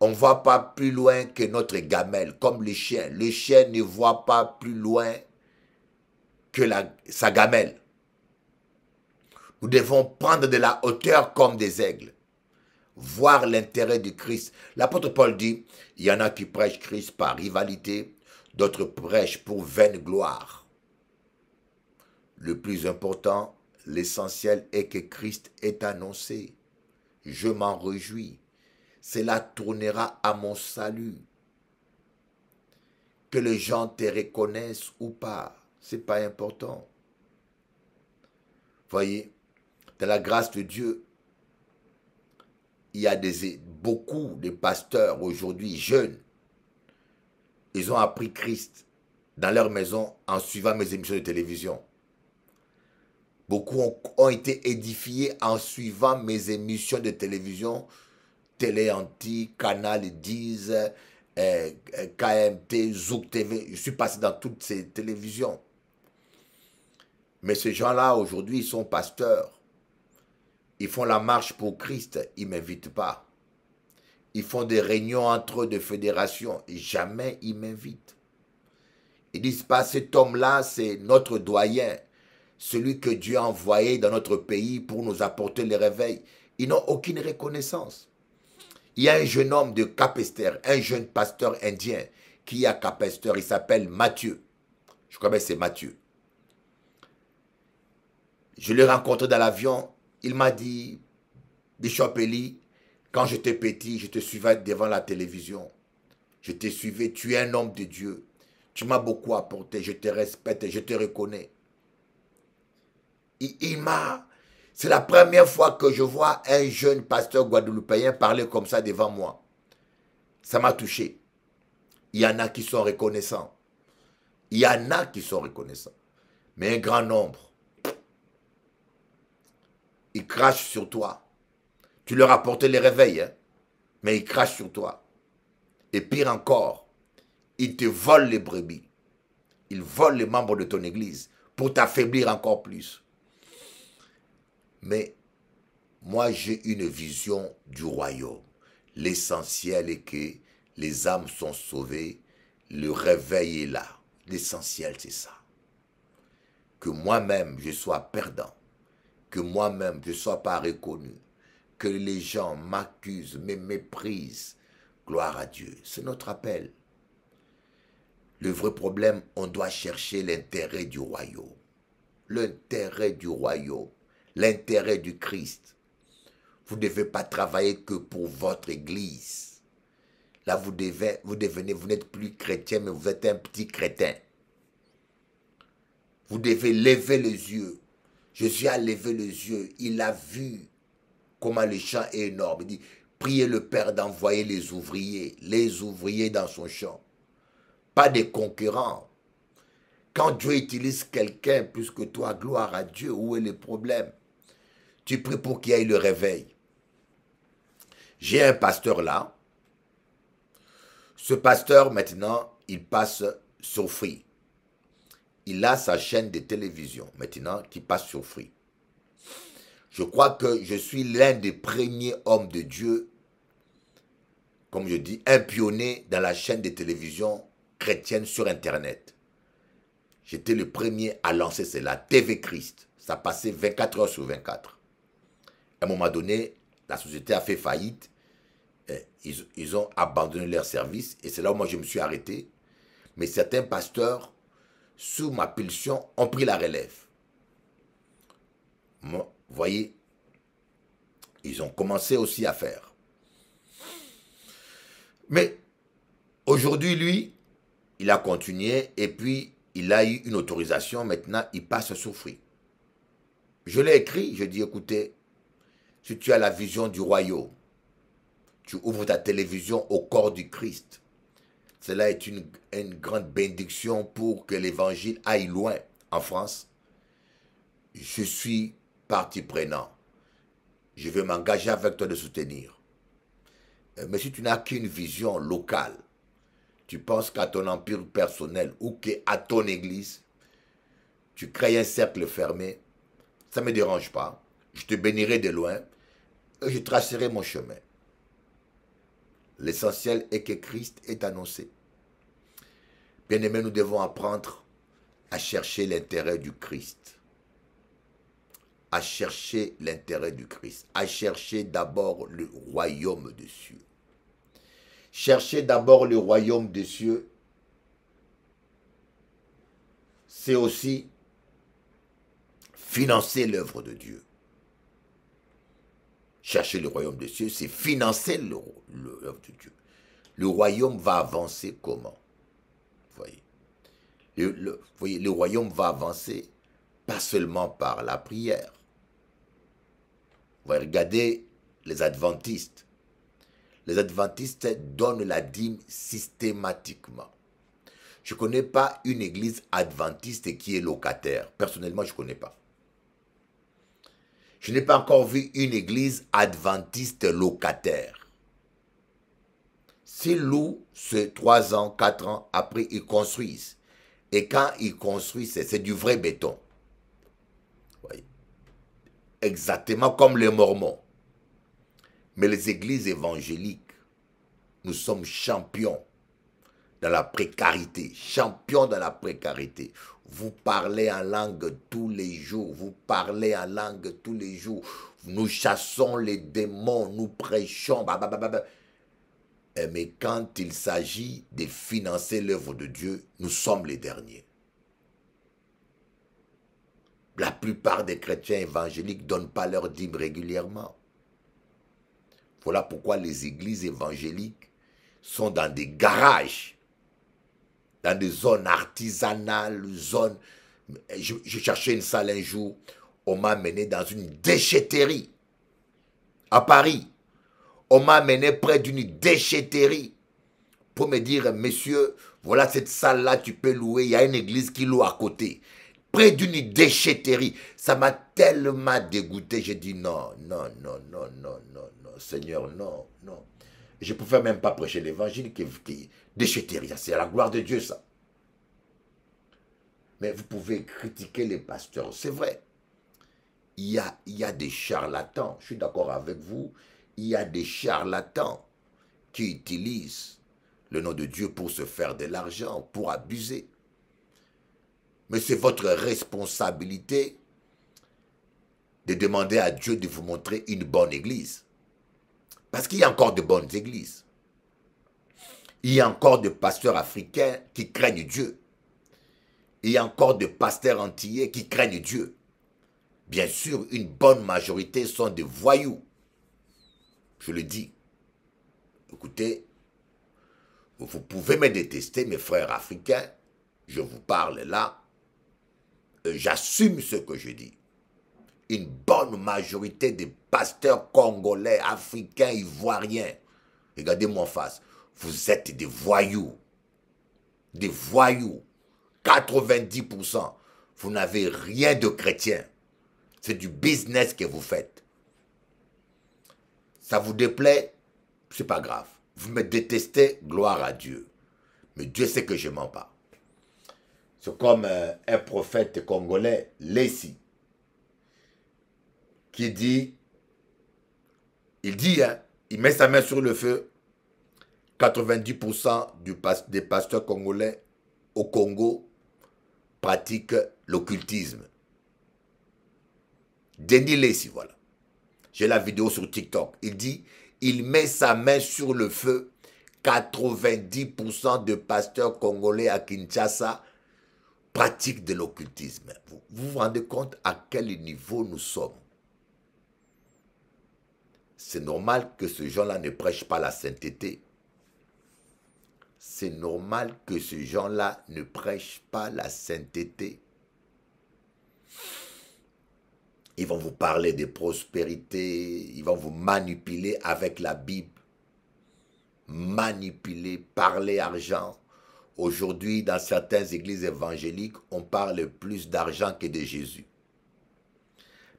On ne voit pas plus loin que notre gamelle, comme les chiens. Le chien ne voit pas plus loin que sa gamelle. Nous devons prendre de la hauteur comme des aigles. Voir l'intérêt du Christ. L'apôtre Paul dit, il y en a qui prêchent Christ par rivalité, d'autres prêchent pour vaine gloire. Le plus important, L'essentiel est que Christ est annoncé. Je m'en réjouis. Cela tournera à mon salut. Que les gens te reconnaissent ou pas, ce n'est pas important. Voyez, dans la grâce de Dieu, il y a beaucoup de pasteurs aujourd'hui jeunes. Ils ont appris Christ dans leur maison en suivant mes émissions de télévision. Beaucoup ont été édifiés en suivant mes émissions de télévision, Télé Anti, Canal 10, KMT, Zouk TV. Je suis passé dans toutes ces télévisions. Mais ces gens-là, aujourd'hui, ils sont pasteurs. Ils font la marche pour Christ, ils ne m'invitent pas. Ils font des réunions entre eux de fédération, et jamais ils m'invitent. Ils disent pas, cet homme-là, c'est notre doyen, celui que Dieu a envoyé dans notre pays pour nous apporter le réveil. Ils n'ont aucune reconnaissance. Il y a un jeune homme de Capester, un jeune pasteur indien qui est à Capester, il s'appelle Mathieu. Je crois que c'est Mathieu. Je l'ai rencontré dans l'avion, il m'a dit, Bishop Eli, quand j'étais petit, je te suivais devant la télévision. Je te suivais, tu es un homme de Dieu. Tu m'as beaucoup apporté, je te respecte, je te reconnais. C'est la première fois que je vois un jeune pasteur guadeloupéen parler comme ça devant moi. Ça m'a touché. Il y en a qui sont reconnaissants. Il y en a qui sont reconnaissants. Mais un grand nombre, ils crachent sur toi. Tu leur as apporté les réveils, hein? Mais ils crachent sur toi. Et pire encore, ils te volent les brebis. Ils volent les membres de ton église pour t'affaiblir encore plus. Mais moi, j'ai une vision du royaume. L'essentiel est que les âmes sont sauvées, le réveil est là. L'essentiel, c'est ça. Que moi-même, je sois perdant. Que moi-même, je ne sois pas reconnu. Que les gens m'accusent, me méprisent. Gloire à Dieu. C'est notre appel. Le vrai problème, on doit chercher l'intérêt du royaume. L'intérêt du royaume. L'intérêt du Christ. Vous ne devez pas travailler que pour votre église. Là, vous n'êtes plus chrétien, mais vous êtes un petit crétin. Vous devez lever les yeux. Jésus a levé les yeux. Il a vu comment le champ est énorme. Il dit, priez le Père d'envoyer les ouvriers dans son champ. Pas des concurrents. Quand Dieu utilise quelqu'un plus que toi, gloire à Dieu, où est le problème? Tu pries pour qu'il y ait le réveil. J'ai un pasteur là. Ce pasteur, maintenant, il passe sur Free. Il a sa chaîne de télévision, maintenant, qui passe sur Free. Je crois que je suis l'un des premiers hommes de Dieu, comme je dis, un pionnier dans la chaîne de télévision chrétienne sur Internet. J'étais le premier à lancer cela, TV Christ. Ça passait 24 heures sur 24. À un moment donné, la société a fait faillite. Ils ont abandonné leur service. Et c'est là où moi je me suis arrêté. Mais certains pasteurs, sous ma pulsion, ont pris la relève. Vous voyez, ils ont commencé aussi à faire. Mais aujourd'hui, lui, il a continué et puis il a eu une autorisation. Maintenant, il passe sur Free. Je l'ai écrit, je dis, écoutez, si tu as la vision du royaume, tu ouvres ta télévision au corps du Christ. Cela est une grande bénédiction pour que l'évangile aille loin en France. Je suis partie prenante. Je vais m'engager avec toi de soutenir. Mais si tu n'as qu'une vision locale, tu penses qu'à ton empire personnel ou qu'à ton église, tu crées un cercle fermé, ça ne me dérange pas. Je te bénirai de loin et je tracerai mon chemin. L'essentiel est que Christ est annoncé. Bien-aimés, nous devons apprendre à chercher l'intérêt du Christ. À chercher l'intérêt du Christ. À chercher d'abord le royaume des cieux. Chercher d'abord le royaume des cieux, c'est aussi financer l'œuvre de Dieu. Chercher le royaume des cieux, c'est financer l'œuvre de Dieu. Le royaume va avancer comment? Voyez. Voyez, le royaume va avancer pas seulement par la prière. Vous voyez, regardez les adventistes. Les adventistes donnent la dîme systématiquement. Je ne connais pas une église adventiste qui est locataire. Personnellement, je ne connais pas. Je n'ai pas encore vu une église adventiste locataire. S'ils louent, c'est 3 ans, 4 ans, après ils construisent. Et quand ils construisent, c'est du vrai béton. Oui. Exactement comme les Mormons. Mais les églises évangéliques, nous sommes champions dans la précarité. Champions dans la précarité. Vous parlez en langue tous les jours. Vous parlez en langue tous les jours. Nous chassons les démons. Nous prêchons. Mais quand il s'agit de financer l'œuvre de Dieu, nous sommes les derniers. La plupart des chrétiens évangéliques ne donnent pas leur dîme régulièrement. Voilà pourquoi les églises évangéliques sont dans des garages, dans des zones artisanales, zones... Je cherchais une salle un jour, on m'a amené dans une déchetterie à Paris. On m'a amené près d'une déchetterie pour me dire, monsieur, voilà cette salle-là, tu peux louer, il y a une église qui loue à côté. Près d'une déchetterie. Ça m'a tellement dégoûté, j'ai dit non, non, non, non, non, non, non, Seigneur, non, non. Je ne pouvais même pas prêcher l'évangile qui déchetterie, c'est à la gloire de Dieu ça. Mais vous pouvez critiquer les pasteurs, c'est vrai. Il y a des charlatans, je suis d'accord avec vous. Il y a des charlatans qui utilisent le nom de Dieu pour se faire de l'argent, pour abuser. Mais c'est votre responsabilité de demander à Dieu de vous montrer une bonne église. Parce qu'il y a encore de bonnes églises. Il y a encore de pasteurs africains qui craignent Dieu. Il y a encore de pasteurs antillais qui craignent Dieu. Bien sûr, une bonne majorité sont des voyous. Je le dis. Écoutez, vous pouvez me détester, mes frères africains. Je vous parle là. J'assume ce que je dis. Une bonne majorité des pasteurs congolais, africains, ivoiriens. Regardez-moi en face. Vous êtes des voyous. Des voyous. 90%. Vous n'avez rien de chrétien. C'est du business que vous faites. Ça vous déplaît, c'est pas grave. Vous me détestez, gloire à Dieu. Mais Dieu sait que je mens pas. C'est comme un prophète congolais, Lessi, qui dit, il met sa main sur le feu, 90% des pasteurs congolais au Congo pratiquent l'occultisme. Denis Lessi, voilà. J'ai la vidéo sur TikTok. Il dit, il met sa main sur le feu. 90% de pasteurs congolais à Kinshasa pratiquent de l'occultisme. Vous vous rendez compte à quel niveau nous sommes? C'est normal que ces gens-là ne prêchent pas la sainteté. C'est normal que ces gens-là ne prêchent pas la sainteté. Ils vont vous parler de prospérité, ils vont vous manipuler avec la Bible. Manipuler, parler argent. Aujourd'hui, dans certaines églises évangéliques, on parle plus d'argent que de Jésus.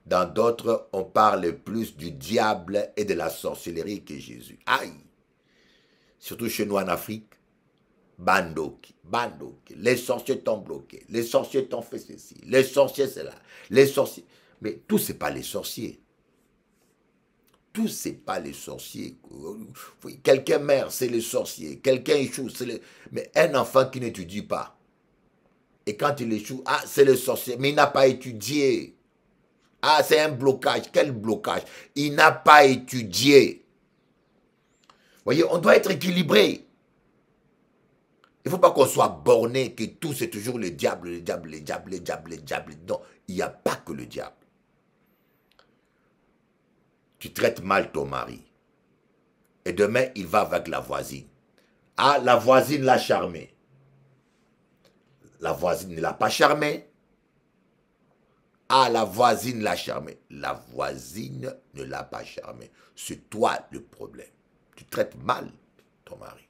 Dans d'autres, on parle plus du diable et de la sorcellerie que Jésus. Aïe! Surtout chez nous en Afrique. Bandoki. Les sorciers t'ont bloqué. Les sorciers t'ont fait ceci. Les sorciers, c'est là. Les sorciers... Mais tout, ce n'est pas les sorciers. Tout, ce n'est pas les sorciers. Quelqu'un meurt, c'est les sorciers. Quelqu'un échoue, c'est les... Mais un enfant qui n'étudie pas, et quand il échoue, ah, c'est le sorcier. Mais il n'a pas étudié. Ah, c'est un blocage. Quel blocage? Il n'a pas étudié. Vous voyez, on doit être équilibré. Il ne faut pas qu'on soit borné, que tout c'est toujours le diable, le diable, le diable, le diable, le diable. Non, Il n'y a pas que le diable. Tu traites mal ton mari. Et demain, il va avec la voisine. Ah, la voisine l'a charmé. La voisine ne l'a pas charmé. Ah, la voisine l'a charmé. La voisine ne l'a pas charmé. C'est toi le problème. Tu traites mal ton mari.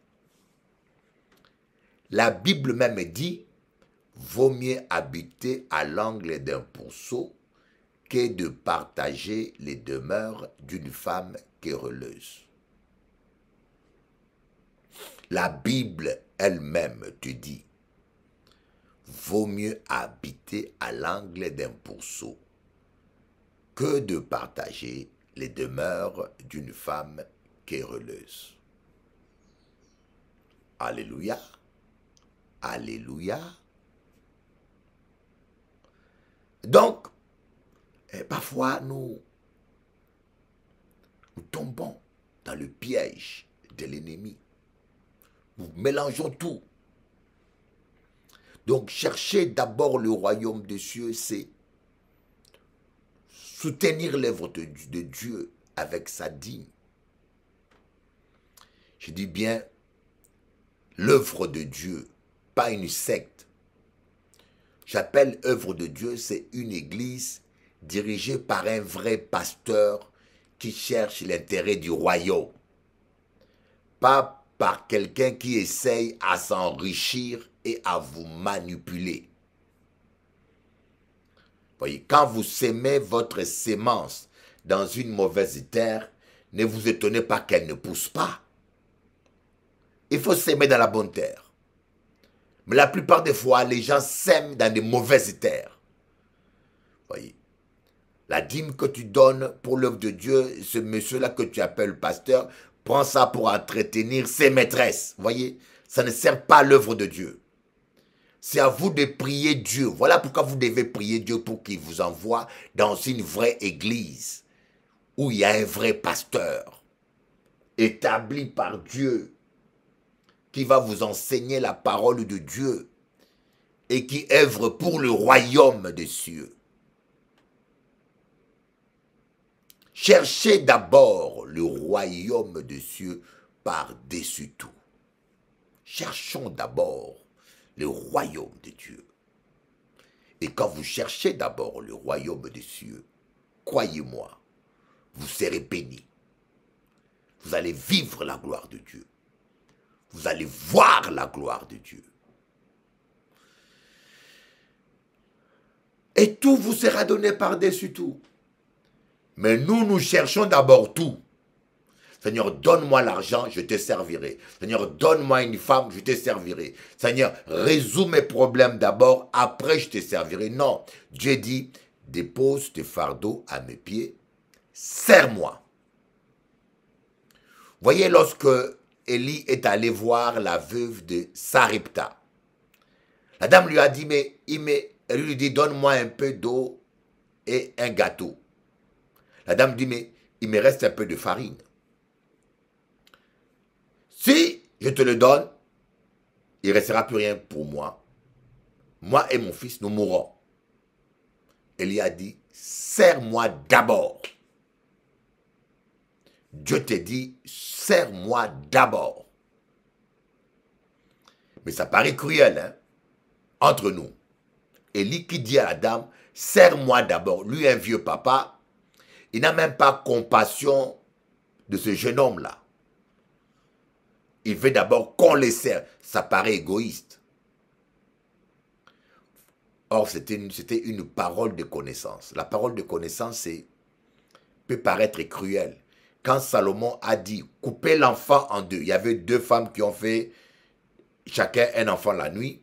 La Bible même dit, vaut mieux habiter à l'angle d'un pourceau que de partager les demeures d'une femme querelleuse. La Bible elle-même te dit, vaut mieux habiter à l'angle d'un pourceau que de partager les demeures d'une femme querelleuse. Alléluia. Alléluia. Donc, parfois nous tombons dans le piège de l'ennemi. Nous mélangeons tout. Donc, chercher d'abord le royaume des cieux, c'est soutenir l'œuvre de Dieu avec sa dîme. Je dis bien l'œuvre de Dieu, pas une secte. J'appelle œuvre de Dieu, c'est une église dirigée par un vrai pasteur qui cherche l'intérêt du royaume. Pas par quelqu'un qui essaye à s'enrichir et à vous manipuler. Voyez, quand vous sémez votre sémence dans une mauvaise terre, ne vous étonnez pas qu'elle ne pousse pas. Il faut s'aimer dans la bonne terre. Mais la plupart des fois, les gens s'aiment dans des mauvaises terres. Voyez, la dîme que tu donnes pour l'œuvre de Dieu, ce monsieur-là que tu appelles pasteur, prend ça pour entretenir ses maîtresses. Voyez, ça ne sert pas à l'œuvre de Dieu. C'est à vous de prier Dieu. Voilà pourquoi vous devez prier Dieu pour qu'il vous envoie dans une vraie église où il y a un vrai pasteur établi par Dieu qui va vous enseigner la parole de Dieu et qui œuvre pour le royaume des cieux. Cherchez d'abord le royaume des cieux par-dessus tout. Cherchons d'abord le royaume de Dieu. Et quand vous cherchez d'abord le royaume des cieux, croyez-moi, vous serez bénis. Vous allez vivre la gloire de Dieu. Vous allez voir la gloire de Dieu. Et tout vous sera donné par-dessus tout. Mais nous cherchons d'abord tout. Seigneur, donne-moi l'argent, je te servirai. Seigneur, donne-moi une femme, je te servirai. Seigneur, résous mes problèmes d'abord, après je te servirai. Non, Dieu dit, dépose tes fardeaux à mes pieds, sers-moi. Voyez, lorsque Élie est allé voir la veuve de Sarepta, la dame lui a dit, elle lui dit, donne-moi un peu d'eau et un gâteau. La dame dit, mais il me reste un peu de farine. Si je te le donne, il ne restera plus rien pour moi. Moi et mon fils, nous mourrons. Élie a dit, sers-moi d'abord. Dieu te dit, sers-moi d'abord. Mais ça paraît cruel, hein, entre nous. Élie qui dit à la dame, sers-moi d'abord. Lui, un vieux papa, il n'a même pas compassion de ce jeune homme-là. Il veut d'abord qu'on les sert. Ça paraît égoïste. Or, c'était une parole de connaissance. La parole de connaissance peut paraître cruelle. Quand Salomon a dit, coupez l'enfant en deux. Il y avait deux femmes qui ont fait chacun un enfant la nuit.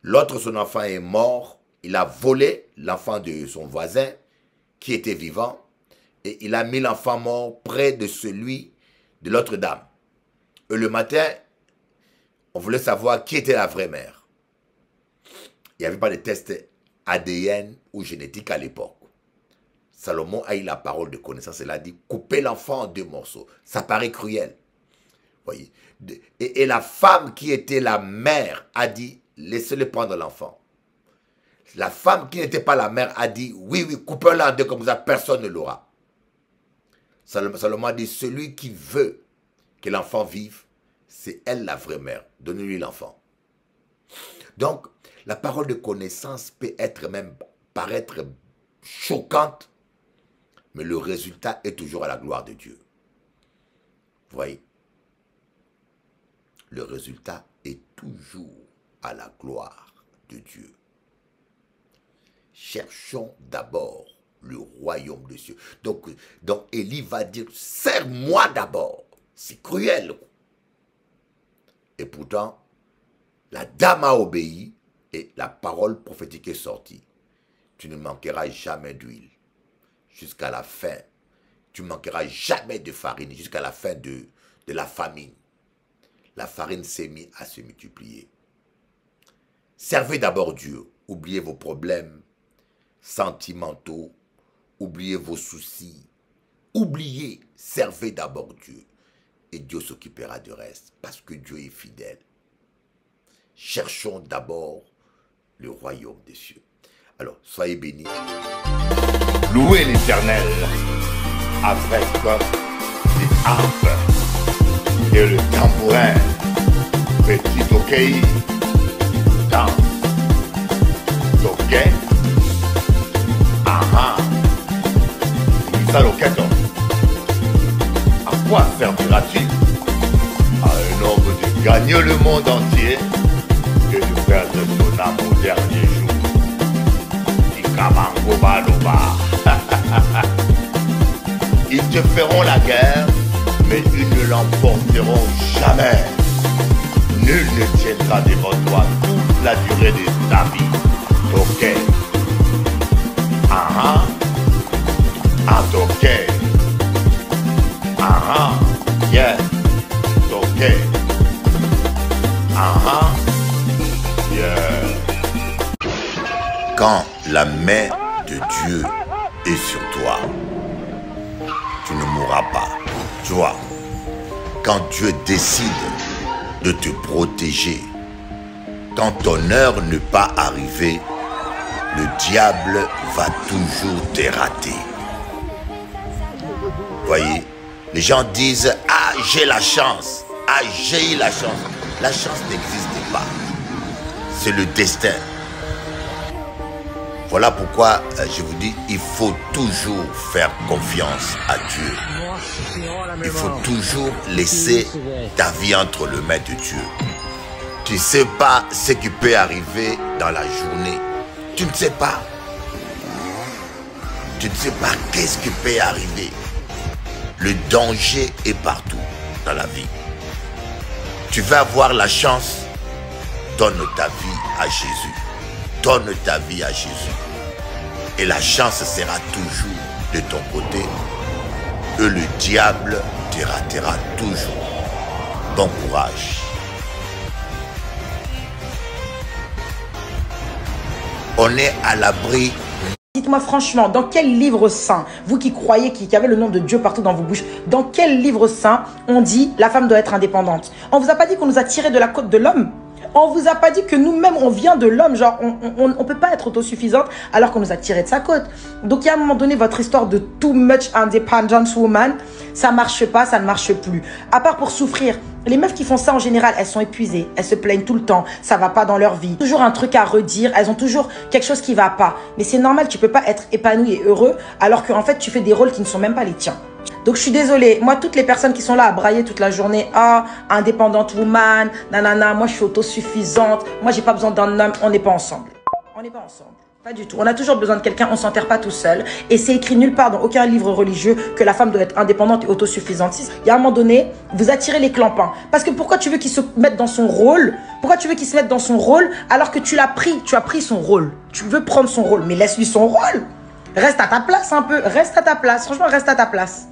L'autre, son enfant est mort. Il a volé l'enfant de son voisin qui était vivant. Et il a mis l'enfant mort près de celui de l'autre dame. Et le matin, on voulait savoir qui était la vraie mère. Il n'y avait pas de test ADN ou génétique à l'époque. Salomon a eu la parole de connaissance. Il a dit, coupez l'enfant en deux morceaux. Ça paraît cruel. Voyez. Et la femme qui était la mère a dit, laissez-le prendre l'enfant. La femme qui n'était pas la mère a dit, oui, oui, coupez-la en deux comme ça, personne ne l'aura. Salomon a dit, celui qui veut que l'enfant vive, c'est elle la vraie mère. Donnez-lui l'enfant. Donc, la parole de connaissance peut être même paraître choquante, mais le résultat est toujours à la gloire de Dieu. Vous voyez? Le résultat est toujours à la gloire de Dieu. Cherchons d'abord le royaume des cieux. Donc Élie va dire, serre-moi d'abord. C'est cruel. Et pourtant, la dame a obéi et la parole prophétique est sortie. Tu ne manqueras jamais d'huile jusqu'à la fin. Tu ne manqueras jamais de farine jusqu'à la fin de la famine. La farine s'est mise à se multiplier. Servez d'abord Dieu. Oubliez vos problèmes sentimentaux. Oubliez vos soucis. Oubliez, servez d'abord Dieu. Et Dieu s'occupera du reste. Parce que Dieu est fidèle. Cherchons d'abord le royaume des cieux. Alors, soyez bénis. Louez l'Éternel avec les harpes et le tambourin. Petit ok, dans ok, aha, ça loquette. À quoi servira-t-il à un homme de gagner le monde entier et de faire de son âme au dernier jour? Ils te feront la guerre, mais ils ne l'emporteront jamais. Nul ne tiendra devant toi toute la durée de ta vie. Ok. Ah ah. Ok. Ah yeah. Ok. Ah yeah. Quand la main de Dieu est sur toi, tu ne mourras pas. Tu vois, quand Dieu décide de te protéger, quand ton heure n'est pas arrivée, le diable va toujours te rater. Voyez, les gens disent « Ah, j'ai la chance. Ah, j'ai eu la chance. » La chance n'existe pas. C'est le destin. Voilà pourquoi je vous dis, il faut toujours faire confiance à Dieu. Il faut toujours laisser ta vie entre les mains de Dieu. Tu ne sais pas ce qui peut arriver dans la journée. Tu ne sais pas. Tu ne sais pas qu'est-ce qui peut arriver. Le danger est partout dans la vie. Tu vas avoir la chance, donne ta vie à Jésus. Donne ta vie à Jésus. Et la chance sera toujours de ton côté. Et le diable te ratera toujours. Bon courage. On est à l'abri. Dites-moi franchement, dans quel livre saint, vous qui croyez qu'il y avait le nom de Dieu partout dans vos bouches, dans quel livre saint on dit la femme doit être indépendante? On vous a pas dit qu'on nous a tiré de la côte de l'homme? On vous a pas dit que nous-mêmes, on vient de l'homme, genre, on peut pas être autosuffisante alors qu'on nous a tiré de sa côte. Donc, il y a un moment donné, votre histoire de too much independent woman, ça marche pas, ça ne marche plus. À part pour souffrir. Les meufs qui font ça, en général, elles sont épuisées, elles se plaignent tout le temps, ça va pas dans leur vie. Toujours un truc à redire, elles ont toujours quelque chose qui va pas. Mais c'est normal, tu peux pas être épanoui et heureux alors qu'en fait, tu fais des rôles qui ne sont même pas les tiens. Donc, je suis désolée. Moi, toutes les personnes qui sont là à brailler toute la journée, ah, indépendante woman, nanana, moi, je suis autosuffisante, moi, j'ai pas besoin d'un homme, on n'est pas ensemble. On n'est pas ensemble. Pas du tout. On a toujours besoin de quelqu'un, on s'enterre pas tout seul. Et c'est écrit nulle part dans aucun livre religieux que la femme doit être indépendante et autosuffisante. Il y a un moment donné, vous attirez les clampins. Parce que pourquoi tu veux qu'il se mette dans son rôle? Pourquoi tu veux qu'il se mette dans son rôle alors que tu l'as pris? Tu as pris son rôle. Tu veux prendre son rôle, mais laisse-lui son rôle. Reste à ta place un peu. Reste à ta place. Franchement, reste à ta place.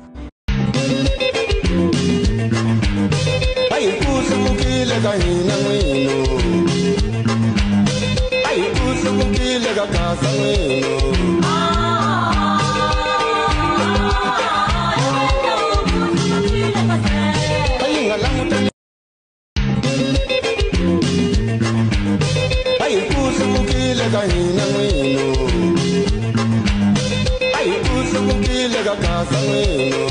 Ay, sang